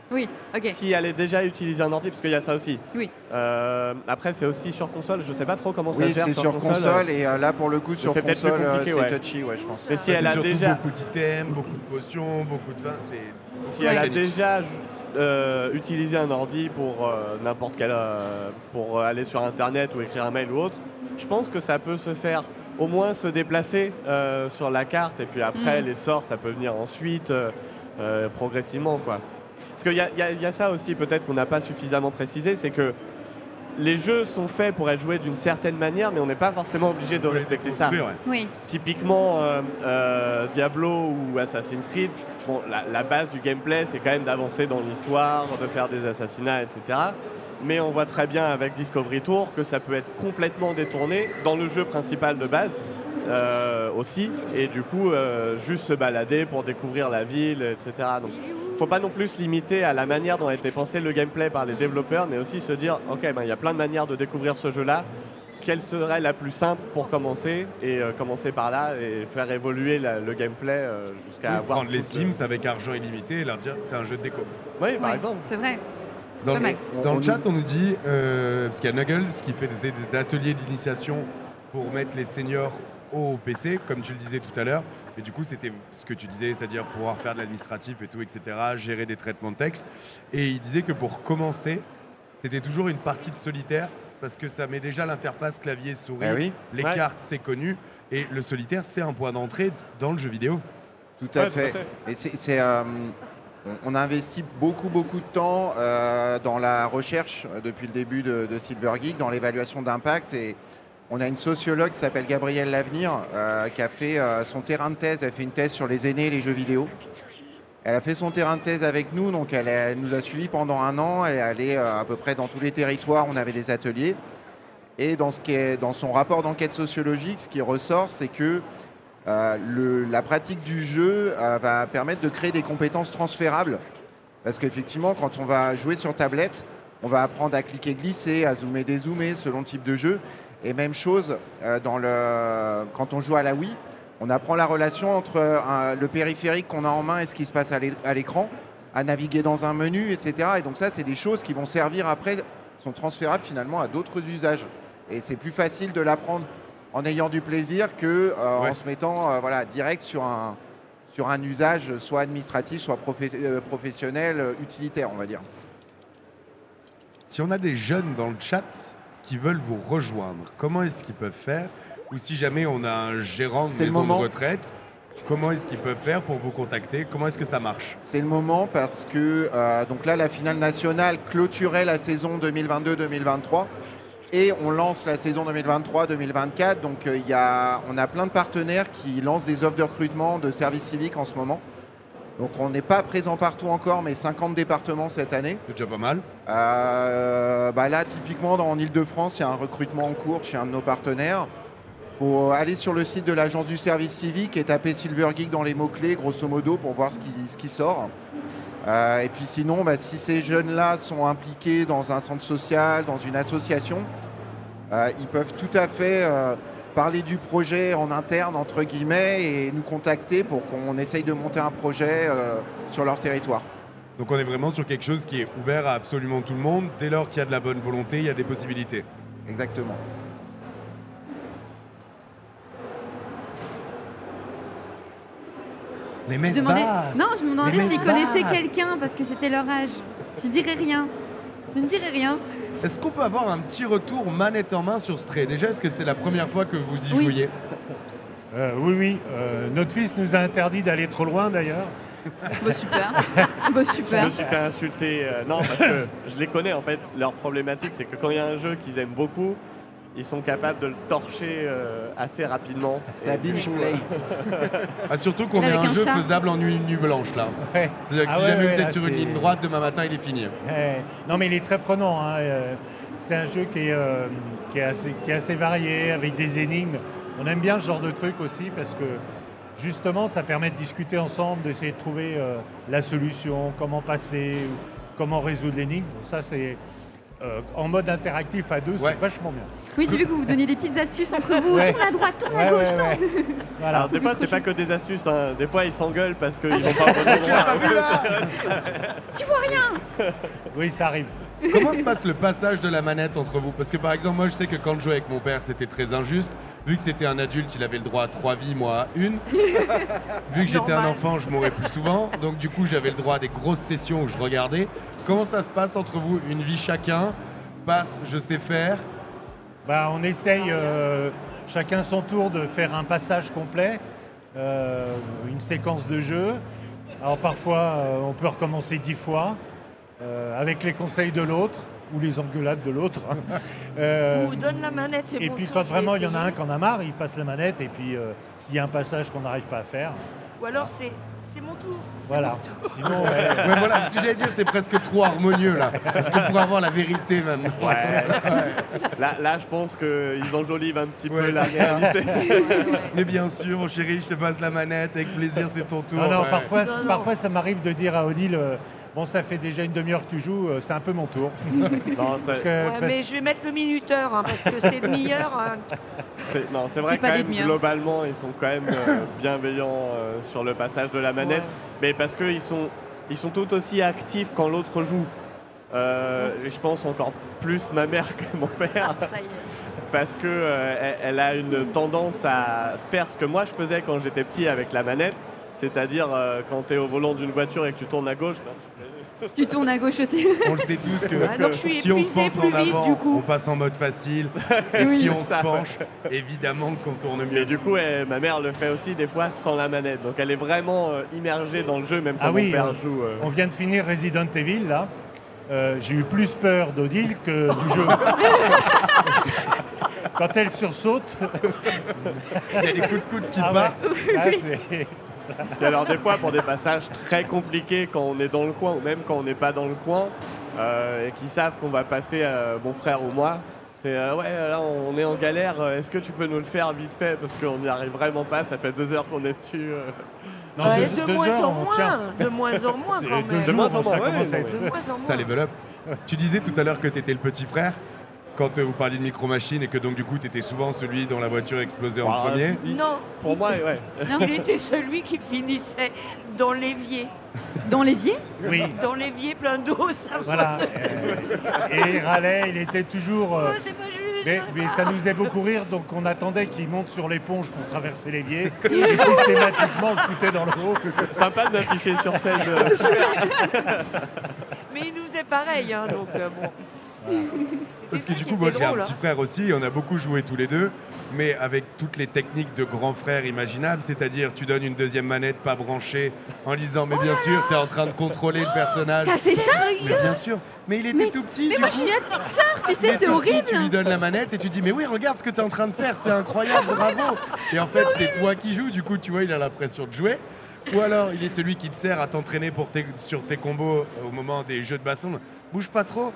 Oui, ok. si elle est déjà utilisée un ordi, parce qu'il y a ça aussi. Oui. Après, c'est aussi sur console. Je sais pas trop comment ça Oui, se gère c'est sur console et là pour le coup sur c'est peut-être plus console compliqué, c'est ouais. touchy, ouais, je pense. Mais si Ça, elle c'est a surtout déjà, beaucoup d'items, beaucoup de potions, beaucoup de vin. si elle a mécanique. déjà utilisé un ordi pour n'importe quel, pour aller sur internet ou écrire un mail ou autre, je pense que ça peut se faire. Au moins se déplacer sur la carte et puis après les sorts, ça peut venir ensuite progressivement, quoi. Parce qu'il y a ça aussi peut-être qu'on n'a pas suffisamment précisé, c'est que les jeux sont faits pour être joués d'une certaine manière, mais on n'est pas forcément obligé de respecter ça. Oui. Typiquement, Diablo ou Assassin's Creed, bon, la base du gameplay, c'est quand même d'avancer dans l'histoire, de faire des assassinats, etc. Mais on voit très bien avec Discovery Tour que ça peut être complètement détourné dans le jeu principal de base aussi, et du coup, juste se balader pour découvrir la ville, etc. Donc, il ne faut pas non plus se limiter à la manière dont a été pensé le gameplay par les développeurs, mais aussi se dire, ok, il y a plein de manières de découvrir ce jeu-là. Quelle serait la plus simple pour commencer et commencer par là et faire évoluer le gameplay jusqu'à avoir prendre les toute, Sims avec argent illimité et leur dire c'est un jeu de déco. Oui, par Ouais, exemple. c'est vrai. Dans Pas le, mal. dans le On chat, on nous dit, parce qu'il y a Nuggles qui fait des ateliers d'initiation pour mettre les seniors au PC, comme tu le disais tout à l'heure. Et du coup, c'était ce que tu disais, c'est-à-dire pouvoir faire de l'administratif et tout, etc., gérer des traitements de texte. Et il disait que pour commencer, c'était toujours une partie de solitaire, parce que ça met déjà l'interface clavier-souris, Ah oui, les Ouais. cartes, c'est connu. Et le solitaire, c'est un point d'entrée dans le jeu vidéo. tout à Ouais, fait. Et on a investi beaucoup de temps dans la recherche depuis le début de Silver Geek, dans l'évaluation d'impact. Et on a une sociologue qui s'appelle Gabrielle Lavenir qui a fait son terrain de thèse. Elle a fait une thèse sur les aînés et les jeux vidéo. Elle a fait son terrain de thèse avec nous, donc elle nous a suivis pendant 1 an. Elle est allée à peu près dans tous les territoires, on avait des ateliers. Et dans son rapport d'enquête sociologique, ce qui ressort, c'est que la pratique du jeu va permettre de créer des compétences transférables. Parce qu'effectivement, quand on va jouer sur tablette, on va apprendre à cliquer-glisser, à zoomer, dézoomer selon le type de jeu. Et même chose quand on joue à la Wii, on apprend la relation entre le périphérique qu'on a en main et ce qui se passe à l'écran, à naviguer dans un menu, etc. Et donc ça, c'est des choses qui vont servir après, sont transférables finalement à d'autres usages. Et c'est plus facile de l'apprendre en ayant du plaisir que Ouais. en se mettant direct sur un usage soit administratif, soit professionnel, utilitaire, on va dire. Si on a des jeunes dans le chat qui veulent vous rejoindre, comment est-ce qu'ils peuvent faire? Ou si jamais on a un gérant de C'est le maison de moment. retraite, comment est-ce qu'ils peuvent faire pour vous contacter? Comment est-ce que ça marche? C'est le moment parce que donc là, la finale nationale clôturait la saison 2022-2023 et on lance la saison 2023-2024. Donc on a plein de partenaires qui lancent des offres de recrutement de services civiques en ce moment. Donc on n'est pas présent partout encore, mais 50 départements cette année. C'est déjà pas mal. Là, typiquement, en Ile-de-France, il y a un recrutement en cours chez un de nos partenaires. Il faut aller sur le site de l'Agence du service civique et taper Silver Geek dans les mots-clés, grosso modo, pour voir ce qui sort. Et puis sinon, si ces jeunes-là sont impliqués dans un centre social, dans une association, ils peuvent tout à fait parler du projet en interne, entre guillemets, et nous contacter pour qu'on essaye de monter un projet sur leur territoire. Donc on est vraiment sur quelque chose qui est ouvert à absolument tout le monde. Dès lors qu'il y a de la bonne volonté, il y a des possibilités. Exactement. Les Je messes demandais... basses. Non, je me demandais Les s'ils messes connaissaient basses. quelqu'un parce que c'était leur âge. Je dirais rien. Je ne dirais rien. Est-ce qu'on peut avoir un petit retour manette en main sur Stray? Déjà, est-ce que c'est la première fois que vous y Oui. jouiez? Oui. Notre fils nous a interdit d'aller trop loin d'ailleurs. Bah super. Bah Je super. me suis fait insulter. Non, parce que je les connais en fait. Leur problématique, c'est que quand il y a un jeu qu'ils aiment beaucoup, ils sont capables de le torcher assez rapidement. C'est à binge play. Ah, surtout qu'on Et est avec un un jeu chat. faisable en une nuit blanche là. Ouais. C'est-à-dire que Ah si ouais, jamais ouais, vous êtes là, sur une c'est- ligne droite, demain matin, il est fini. Non, mais il est très prenant, hein. C'est un jeu qui est assez varié, avec des énigmes. On aime bien ce genre de truc aussi parce que justement, ça permet de discuter ensemble, d'essayer de trouver la solution, comment passer, ou comment résoudre l'énigme. Ça, c'est en mode interactif à deux, Ouais. c'est vachement bien. Oui, j'ai vu que vous vous donniez des petites astuces entre vous. Ouais. Tourne à droite, tourne à gauche. Non. Voilà. Alors des fois, c'est pas que des astuces. Hein. Des fois, ils s'engueulent parce qu'ils sont pas au bon endroit. Oui, ça arrive. Comment se passe le passage de la manette entre vous? Parce que par exemple, moi je sais que quand je jouais avec mon père, c'était très injuste. Vu que c'était un adulte, il avait le droit à 3 vies, moi à une. Vu que j'étais un Normal. enfant, je mourrais plus souvent. Donc du coup, j'avais le droit à des grosses sessions où je regardais. Comment ça se passe entre vous? Une vie chacun? Passe, je sais faire. On essaye chacun son tour de faire un passage complet, une séquence de jeu. Alors parfois, on peut recommencer 10 fois avec les conseils de l'autre ou les engueulades de l'autre. Ou donne la manette, c'est Et bon. puis tour, quand je vais vraiment il y en a un essayer. qui en a marre, il passe la manette et puis s'il y a un passage qu'on n'arrive pas à faire, Ou alors c'est mon tour. c'est voilà. mon tour. Sinon, Ouais, voilà, ce que j'allais dire, c'est presque trop harmonieux là. Est-ce qu'on pourrait avoir la vérité maintenant? Là, je pense qu'ils enjolivent un petit Ouais, peu la c'est ça. réalité. Mais bien sûr, mon chéri, je te passe la manette, avec plaisir, c'est ton tour. non, Ouais. parfois, Non. parfois ça m'arrive de dire à Odile, bon ça fait déjà une demi-heure que tu joues, c'est un peu mon tour. Non, Parce c'est que- Ouais, mais je vais mettre le minuteur parce que c'est demi-heure. c'est vrai C'est que pas quand des même, demi-heures. globalement, ils sont quand même bienveillants sur le passage de la manette. Ouais. Mais parce qu'ils sont tout aussi actifs quand l'autre joue. Et je pense encore plus ma mère que mon père. Ça y est. Parce que elle a une tendance à faire ce que moi je faisais quand j'étais petit avec la manette, c'est-à-dire quand tu es au volant d'une voiture et que tu tournes à gauche, Tu tournes à gauche aussi. On le sait tous que Ah, donc je suis si on se épuisée penche plus en vite, avant, du coup. on passe en mode facile. Et Oui. si on se Ça, penche, évidemment qu'on tourne mais mieux. du coup ma mère le fait aussi des fois sans la manette, donc elle est vraiment immergée dans le jeu même quand Ah oui, mon père joue. On vient de finir Resident Evil là. J'ai eu plus peur d'Odile que du jeu. Quand elle sursaute, Il y a des coups de coude qui ah ouais. partent. Ah, c'est- Et alors des fois pour des passages très compliqués quand on est dans le coin ou même quand on n'est pas dans le coin et qu'ils savent qu'on va passer mon frère ou moi, c'est ouais là on est en galère, est-ce que tu peux nous le faire vite fait parce qu'on n'y arrive vraiment pas, ça fait 2 heures qu'on est dessus. Non, Ouais, deux- de deux moins heures, en on tient. moins. De moins en moins C'est quand deux même. jours, moins en ça moins, commence à ouais, être- De moins en Ça moins. level up. Tu disais tout à l'heure que tu étais le petit frère. Quand vous parliez de micro-machines et que donc du coup tu étais souvent celui dont la voiture explosait en Ah, premier. Non, Pour moi, ouais. Non. il était celui qui finissait dans l'évier. Dans l'évier? Oui, Dans l'évier plein d'eau, ça voilà. Et il râlait, il était toujours. Oh, c'est pas juste. Mais ça nous faisait beaucoup rire, donc on attendait qu'il monte sur l'éponge pour traverser l'évier. Et systématiquement, on le foutait dans l'eau. Sympa de m'afficher sur scène. Mais il nous est pareil, hein, donc bon. Parce que C'était du ça coup, qui moi était j'ai un drôle, petit hein. frère aussi, et on a beaucoup joué tous les deux, mais avec toutes les techniques de grand frère imaginables, c'est-à-dire tu donnes une deuxième manette pas branchée en disant mais bien sûr tu es en train de contrôler le personnage. T'as fait ça? Mais bien sûr, mais il était tout petit. Mais du moi, coup. je suis la petite sœur, tu Il sais, est c'est tout petit, horrible. Tu lui donnes la manette et tu dis mais oui regarde ce que tu es en train de faire, c'est incroyable, bravo. Et en fait c'est toi qui joues, du coup tu vois il a l'impression de jouer. Ou alors il est celui qui te sert à t'entraîner sur tes combos au moment des jeux de baston. Bouge pas trop.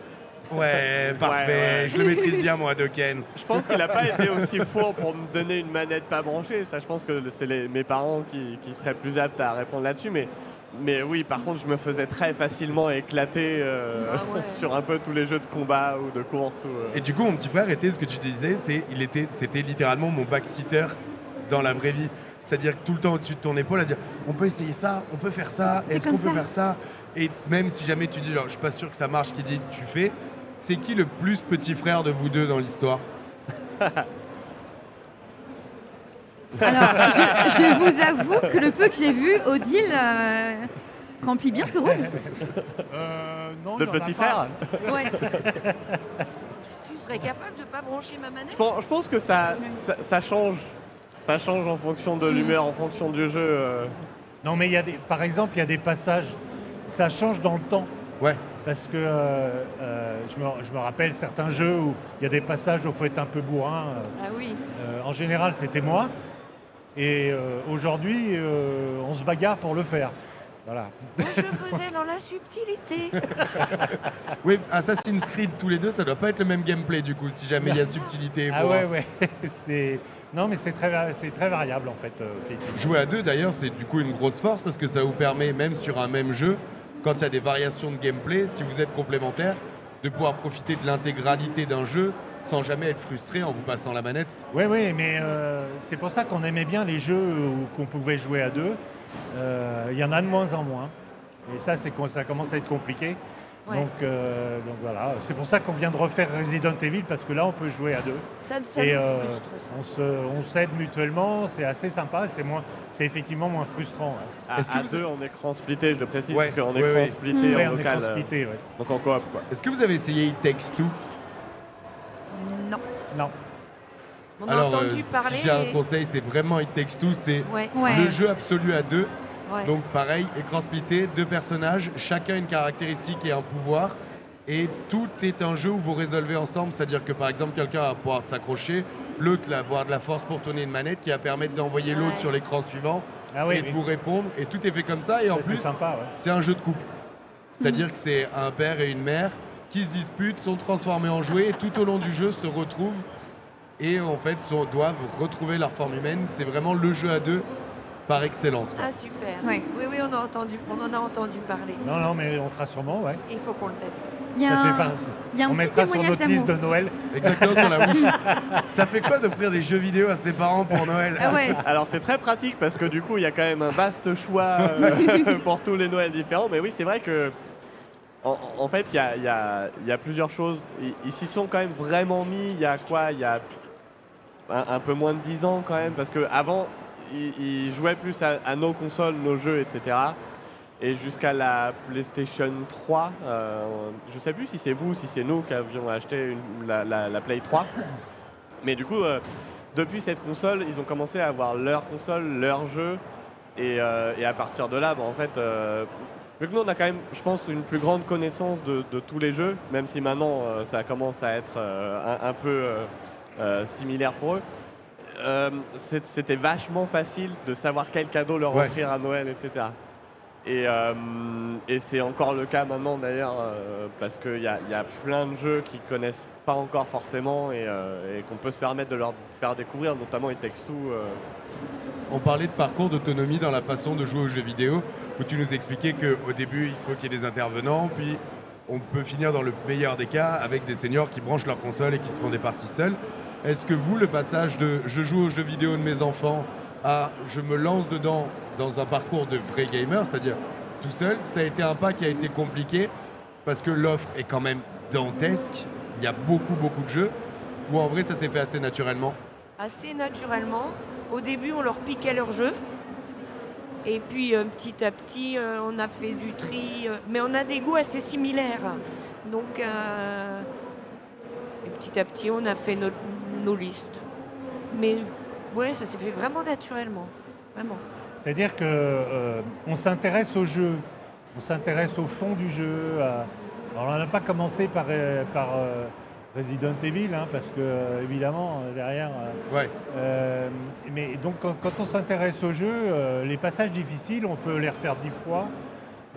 Ouais, parfait, ouais. je le maîtrise bien moi Dokken. Je pense qu'il n'a pas été aussi fourre pour me donner une manette pas branchée. Ça, je pense que c'est mes parents qui seraient plus aptes à répondre là-dessus. Mais Mais oui, par contre, je me faisais très facilement éclater sur un peu tous les jeux de combat ou de course. Et du coup, mon petit frère était, ce que tu disais, c'était littéralement mon backseater dans la vraie vie. C'est-à-dire tout le temps au-dessus de ton épaule à dire on peut essayer ça, on peut faire ça, est-ce qu'on peut faire ça? Et même si jamais tu dis genre je suis pas sûr que ça marche, qui dit tu fais, c'est qui le plus petit frère de vous deux dans l'histoire? Alors, je vous avoue que le peu que j'ai vu, Odile remplit bien ce rôle. Non, De il y en a petit pas. frère. Ouais. Tu serais capable de pas brancher ma manette? Je pense que ça change. Ça change en fonction de l'humeur, en fonction du jeu. Non, mais par exemple, il y a des passages, ça change dans le temps. Ouais. Parce que je me rappelle certains jeux où il y a des passages où il faut être un peu bourrin. Ah oui. En général, c'était moi. Et aujourd'hui, on se bagarre pour le faire. Voilà. Moi, je faisais dans la subtilité. Oui, Assassin's Creed tous les deux, ça doit pas être le même gameplay du coup, si jamais il y a subtilité. Ah pour- ouais. Non, mais c'est très variable en fait, effectivement. Jouer à deux d'ailleurs, c'est du coup une grosse force parce que ça vous permet, même sur un même jeu, quand il y a des variations de gameplay, si vous êtes complémentaires, de pouvoir profiter de l'intégralité d'un jeu sans jamais être frustré en vous passant la manette. Oui, mais c'est pour ça qu'on aimait bien les jeux qu'on pouvait jouer à deux. Il y en a de moins en moins. Et ça, ça commence à être compliqué. Ouais. Donc voilà, c'est pour ça qu'on vient de refaire Resident Evil, parce que là, on peut jouer à deux. Ça me Et frustre. Ça. on s'aide mutuellement, c'est assez sympa, c'est effectivement moins frustrant. Ouais. Est-ce que À vous- deux, on est écran splitté, je le précise, Ouais, parce qu'on ouais, est ouais. écran splitté Ouais, en on est local. cross-splitté, ouais. Donc en coop, quoi. Est-ce que vous avez essayé It Takes Two? Non. Non. On a Alors, entendu parler. si j'ai un mais- conseil, c'est vraiment It Takes Two, c'est Ouais. Ouais. le jeu absolu à deux. Ouais. Donc pareil, écran splitté, deux personnages, chacun une caractéristique et un pouvoir. Et tout est un jeu où vous résolvez ensemble, c'est-à-dire que par exemple quelqu'un va pouvoir s'accrocher, l'autre va avoir de la force pour tourner une manette qui va permettre d'envoyer l'autre Ouais. sur l'écran suivant Ah oui, et de vous répondre. Et tout est fait comme ça. Et en c'est plus, sympa, ouais. c'est un jeu de couple. C'est-à-dire que c'est un père et une mère qui se disputent, sont transformés en jouets et tout au long du jeu se retrouvent et en fait doivent retrouver leur forme humaine. C'est vraiment le jeu à deux par excellence, quoi. Ah super. Ouais. Oui, on en a entendu parler. Non, mais on fera sûrement, ouais. Il faut qu'on le teste. Il y a Ça un, fait pas- il y a un on petit mettra sur témoignage notre liste d'amour. de Noël. Exactement sur la bouche. Ça fait quoi d'offrir des jeux vidéo à ses parents pour Noël? Ah ouais. Alors c'est très pratique parce que du coup il y a quand même un vaste choix pour tous les Noëls différents. Mais oui, c'est vrai que en fait il y a plusieurs choses. Ils s'y sont quand même vraiment mis. Il y a quoi? Il y a un peu moins de 10 ans quand même, parce qu'avant ils jouaient plus à nos consoles, nos jeux, etc. Et jusqu'à la PlayStation 3, je sais plus si c'est vous, si c'est nous qui avions acheté la Play 3. Mais du coup, depuis cette console, ils ont commencé à avoir leur console, leur jeu. Et à partir de là, en fait, vu que nous on a quand même, je pense, une plus grande connaissance de tous les jeux, même si maintenant ça commence à être un peu similaire pour eux. C'était vachement facile de savoir quel cadeau leur Ouais. offrir à Noël, etc. Et c'est encore le cas maintenant d'ailleurs, parce qu'il y a plein de jeux qu'ils connaissent pas encore forcément et qu'on peut se permettre de leur faire découvrir, notamment It Takes Two. On parlait de parcours d'autonomie dans la façon de jouer aux jeux vidéo, où tu nous expliquais qu'au début, il faut qu'il y ait des intervenants, puis on peut finir dans le meilleur des cas avec des seniors qui branchent leur console et qui se font des parties seuls. Est-ce que vous, le passage de je joue aux jeux vidéo de mes enfants à je me lance dedans dans un parcours de vrai gamer, c'est-à-dire tout seul, ça a été un pas qui a été compliqué parce que l'offre est quand même dantesque, il y a beaucoup de jeux, ou en vrai ça s'est fait assez naturellement? Assez naturellement. Au début, on leur piquait leur jeu. Et puis petit à petit, on a fait du tri. Mais on a des goûts assez similaires. Donc, et petit à petit, on a fait nos listes. Mais ouais, ça s'est fait vraiment naturellement. Vraiment. C'est-à-dire que on s'intéresse au jeu, on s'intéresse au fond du jeu. Alors on n'a pas commencé par Resident Evil, hein, parce que évidemment derrière. Ouais. Mais donc quand on s'intéresse au jeu, les passages difficiles, on peut les refaire 10 fois,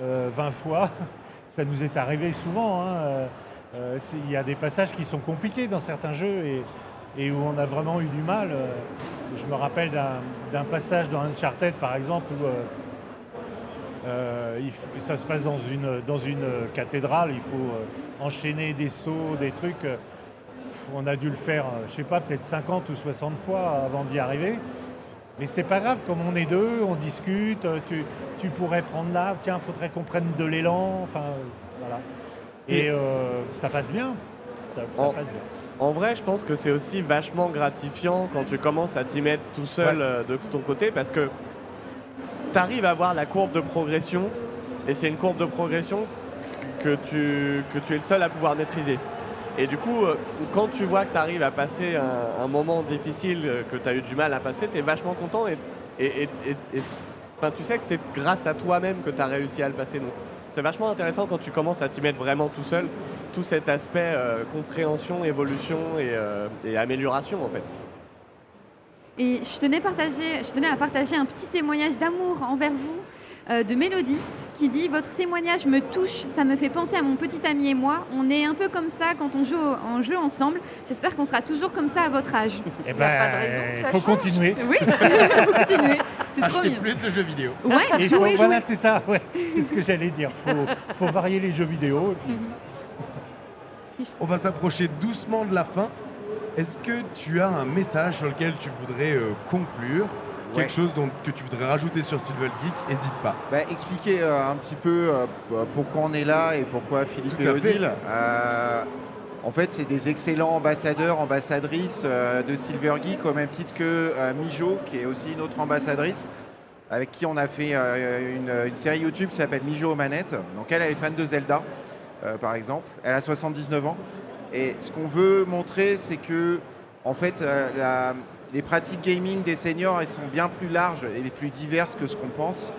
20 fois. Ça nous est arrivé souvent. Hein. Il y a des passages qui sont compliqués dans certains jeux et où on a vraiment eu du mal. Je me rappelle d'un passage dans Uncharted, par exemple, où Ça se passe dans une cathédrale, il faut enchaîner des sauts, des trucs. On a dû le faire, je sais pas, peut-être 50 ou 60 fois avant d'y arriver. Mais c'est pas grave, comme on est deux, on discute, tu pourrais prendre là, tiens, faudrait qu'on prenne de l'élan, enfin, voilà. Et ça passe bien. Ça passe bien. En vrai, je pense que c'est aussi vachement gratifiant quand tu commences à t'y mettre tout seul de ton côté, parce que tu arrives à voir la courbe de progression, et c'est une courbe de progression que tu es le seul à pouvoir maîtriser. Et du coup, quand tu vois que tu arrives à passer un moment difficile que tu as eu du mal à passer, tu es vachement content et tu sais que c'est grâce à toi-même que tu as réussi à le passer. Donc, c'est vachement intéressant quand tu commences à t'y mettre vraiment tout seul, tout cet aspect compréhension, évolution et amélioration en fait. Et je tenais à partager un petit témoignage d'amour envers vous de Mélodie qui dit « Votre témoignage me touche, ça me fait penser à mon petit ami et moi. On est un peu comme ça quand on joue en jeu ensemble. J'espère qu'on sera toujours comme ça à votre âge. » Eh Il y a pas de raison que il ça faut change. continuer. Oui, il faut continuer. C'est trop Achetez bien. plus de jeux vidéo. Ouais, jouer. Voilà, c'est ça, ouais. C'est ce que j'allais dire. Faut varier les jeux vidéo. Et puis, On va s'approcher doucement de la fin. Est-ce que tu as un message sur lequel tu voudrais conclure? Quelque chose que tu voudrais rajouter sur Silver Geek? N'hésite pas. Expliquer un petit peu pourquoi on est là et pourquoi Philippe Tout et à fait. Odile. En fait, c'est des excellents ambassadeurs, ambassadrices de Silver Geek, au même titre que Mijo, qui est aussi une autre ambassadrice, avec qui on a fait une série YouTube qui s'appelle Mijo aux manettes. Donc elle est fan de Zelda, par exemple. Elle a 79 ans. Et ce qu'on veut montrer, c'est que, en fait, les pratiques gaming des seniors, elles sont bien plus larges et plus diverses que ce qu'on pense.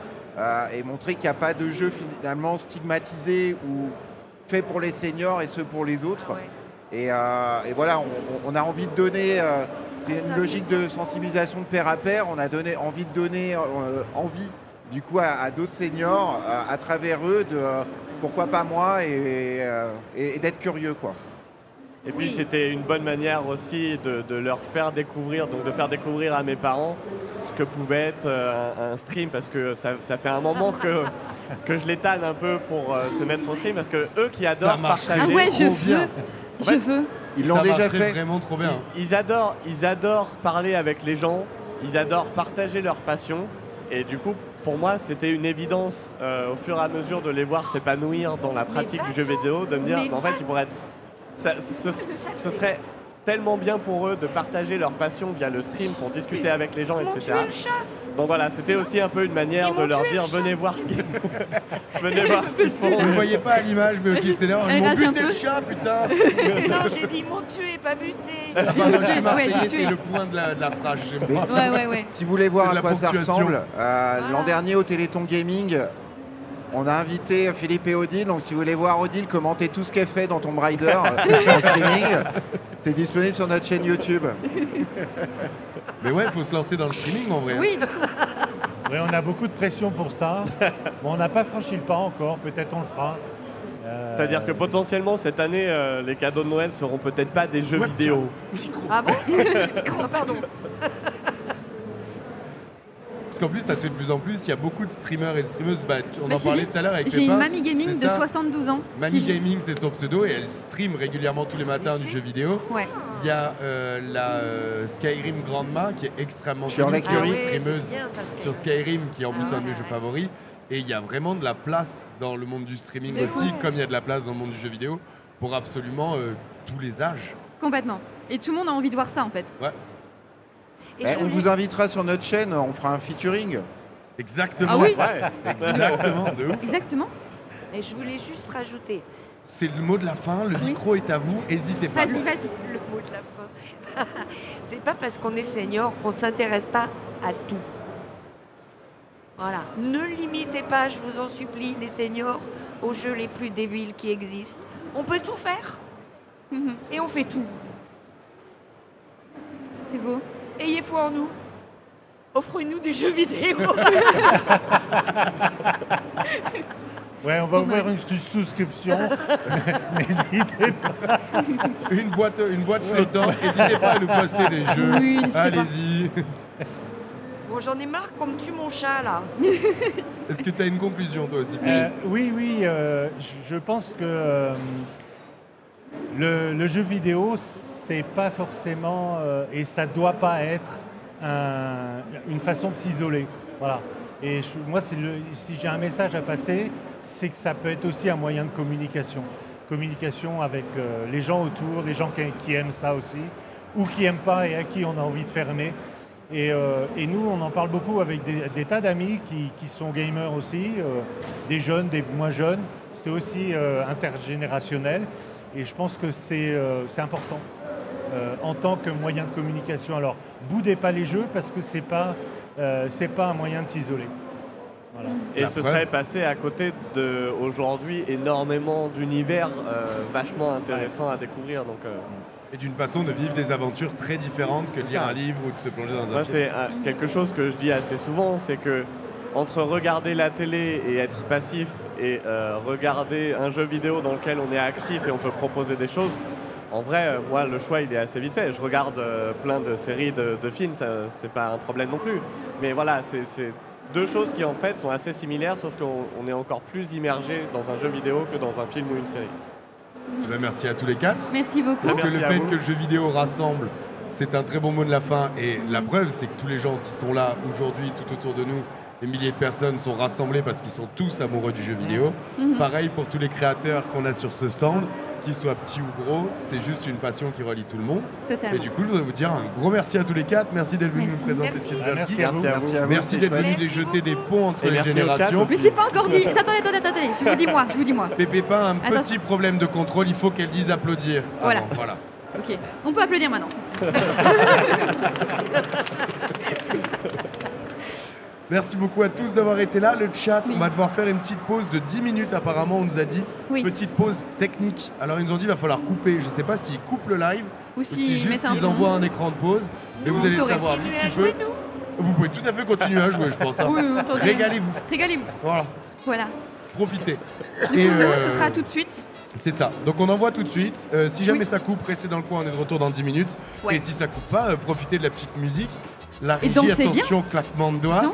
Et montrer qu'il n'y a pas de jeu finalement stigmatisé ou fait pour les seniors et ceux pour les autres. Ouais. Et voilà, on a envie de donner, c'est Ça, une logique de sensibilisation de pair à pair, on a envie de donner envie du coup à d'autres seniors à travers eux de pourquoi pas moi et d'être curieux quoi. Et puis c'était une bonne manière aussi de leur faire découvrir, donc de faire découvrir à mes parents ce que pouvait être un stream, parce que ça fait un moment que je l'étale un peu pour se mettre au stream, parce que eux qui adorent marcherait Ah partager, ouais, je trop bien. veux. En fait, Je veux. Ils l'ont Ça déjà marcherait fait. vraiment trop bien. ils adorent parler avec les gens, ils adorent partager leur passion, et du coup pour moi c'était une évidence au fur et à mesure de les voir s'épanouir dans la pratique du jeu vidéo, de me dire qu'en fait ils pourraient être... ce serait tellement bien pour eux de partager leur passion via le stream pour discuter avec les gens, Ils m'ont etc. tué le chat. Donc voilà, c'était aussi un peu une manière Ils de m'ont leur tué dire le chat. venez voir ce qu'ils venez voir ce qu'ils font. Vous ne le voyez pas à l'image, mais ok, c'est là. Elle Ils m'ont rage un buté peu. le chat, putain. Non, j'ai dit m'ont tué, pas buté. Ah, pardon, je suis Ouais, marseillais, tué. c'est le point de la phrase chez moi. Mais Ouais. Si vous voulez voir C'est de à la quoi ça ponctuation. ressemble, l'an dernier au Téléthon Gaming, on a invité Philippe et Odile. Donc si vous voulez voir Odile commenter tout ce qu'elle fait dans Tomb Raider en streaming, c'est disponible sur notre chaîne YouTube. Mais ouais, il faut se lancer dans le streaming en vrai. Oui, donc, ouais, on a beaucoup de pression pour ça. Bon, on n'a pas franchi le pas encore. Peut-être on le fera. C'est-à-dire que potentiellement cette année, les cadeaux de Noël seront peut-être pas des jeux Webcam. vidéo. Ah bon Ah, pardon. Parce qu'en plus, ça se fait de plus en plus. Il y a beaucoup de streamers et de streameuses. On Bah, en parlait tout à l'heure avec j'ai une Peppa, mamie gaming c'est de ça. 72 ans. Mamie qui- Gaming, c'est son pseudo, et elle stream régulièrement tous les matins Mais du c'est- jeu vidéo. Ouais. Il y a la Skyrim Grandma qui est extrêmement Sur connue, la qui est Ah Curie, ouais, c'est streameuse bien, ça, Skyrim. sur Skyrim, qui est en plus Ah un de mes ouais. jeux favoris. Et il y a vraiment de la place dans le monde du streaming De aussi, fou. comme il y a de la place dans le monde du jeu vidéo, pour absolument tous les âges. Complètement. Et tout le monde a envie de voir ça en fait. Et Eh, je on voulais- vous invitera sur notre chaîne, on fera un featuring. Exactement. Ah oui Ouais. Exactement, de ouf. Exactement. Et je voulais juste rajouter C'est le mot de la fin, le Oui. micro est à vous, n'hésitez pas. Vas-y. le mot de la fin. C'est pas parce qu'on est senior qu'on s'intéresse pas à tout. Voilà. Ne limitez pas, je vous en supplie, les seniors aux jeux les plus débiles qui existent. On peut tout faire Mhm. et on fait tout. C'est beau. Ayez foi en nous. Offrez-nous des jeux vidéo. Ouais, on va On ouvrir a- une souscription. N'hésitez pas. Une boîte flottante, n'hésitez pas à nous poster des jeux. Oui, n'hésitez pas. Allez-y. Bon, j'en ai marre qu'on me tue mon chat, là. Est-ce que tu as une conclusion, toi aussi? Oui, je pense que le jeu vidéo, c'est pas forcément, et ça doit pas être une façon de s'isoler. Voilà. Et moi, si j'ai un message à passer, c'est que ça peut être aussi un moyen de communication. Communication avec les gens autour, les gens qui aiment ça aussi, ou qui n'aiment pas et à qui on a envie de faire aimer. Et nous, on en parle beaucoup avec des tas d'amis qui sont gamers aussi, des jeunes, des moins jeunes. C'est aussi intergénérationnel et je pense que c'est important en tant que moyen de communication. Alors, boudez pas les jeux parce que c'est pas un moyen de s'isoler. Voilà. Et ce serait passé à côté aujourd'hui énormément d'univers vachement intéressants à découvrir. Donc, Et d'une façon de vivre des aventures très différentes que de lire un livre ou de se plonger dans un moi, film. c'est quelque chose que je dis assez souvent, c'est que entre regarder la télé et être passif et regarder un jeu vidéo dans lequel on est actif et on peut proposer des choses, en vrai, moi, le choix, il est assez vite fait. Je regarde plein de séries, de films, c'est pas un problème non plus. Mais voilà, c'est deux choses qui, en fait, sont assez similaires, sauf qu'on est encore plus immergé dans un jeu vidéo que dans un film ou une série. Ben, merci à tous les quatre. Merci beaucoup. Parce que Merci le à fait vous. que le jeu vidéo rassemble, c'est un très bon mot de la fin. Et la preuve, c'est que tous les gens qui sont là aujourd'hui, tout autour de nous, des milliers de personnes sont rassemblées parce qu'ils sont tous amoureux du jeu vidéo. Pareil pour tous les créateurs qu'on a sur ce stand, qu'ils soient petits ou gros, c'est juste une passion qui relie tout le monde. Totalement. Et du coup, je voudrais vous dire un gros merci à tous les quatre. Merci d'être venus nous Merci. présenter Merci. Silver Merci Geek. à vous. Merci à vous. Merci c'est d'être chouette. venus Merci jeter des ponts entre Et les merci au chat générations. aussi. Mais j'ai pas encore dit. Attendez. Je vous dis moi. Pépé Pain a un Attends. petit problème de contrôle, il faut qu'elle dise applaudir. Voilà. avant, voilà. Ok. On peut applaudir maintenant. Merci beaucoup à tous d'avoir été là. Le chat, on va devoir faire une petite pause de 10 minutes apparemment, on nous a dit. Oui. Petite pause technique. Alors ils nous ont dit qu'il va falloir couper. Je ne sais pas s'ils coupent le live Ou ou si si juste mettent un ils fond. envoient un écran de pause. Et Nous, vous on allez le saurait. savoir Continuez d'ici à jouer, peu. nous. Vous pouvez tout à fait continuer à jouer, je pense. hein. Oui, attendez. Régalez-vous. Régalez-vous. Voilà, Voilà. profitez. Du Et, coup, nous, ce sera tout de suite. C'est ça. Donc on envoie tout de suite. Si jamais ça coupe, restez dans le coin, on est de retour dans 10 minutes. Ouais. Et si ça coupe pas, profitez de la petite musique. La Et régie, dansez bien. attention, claquement de doigts. Non.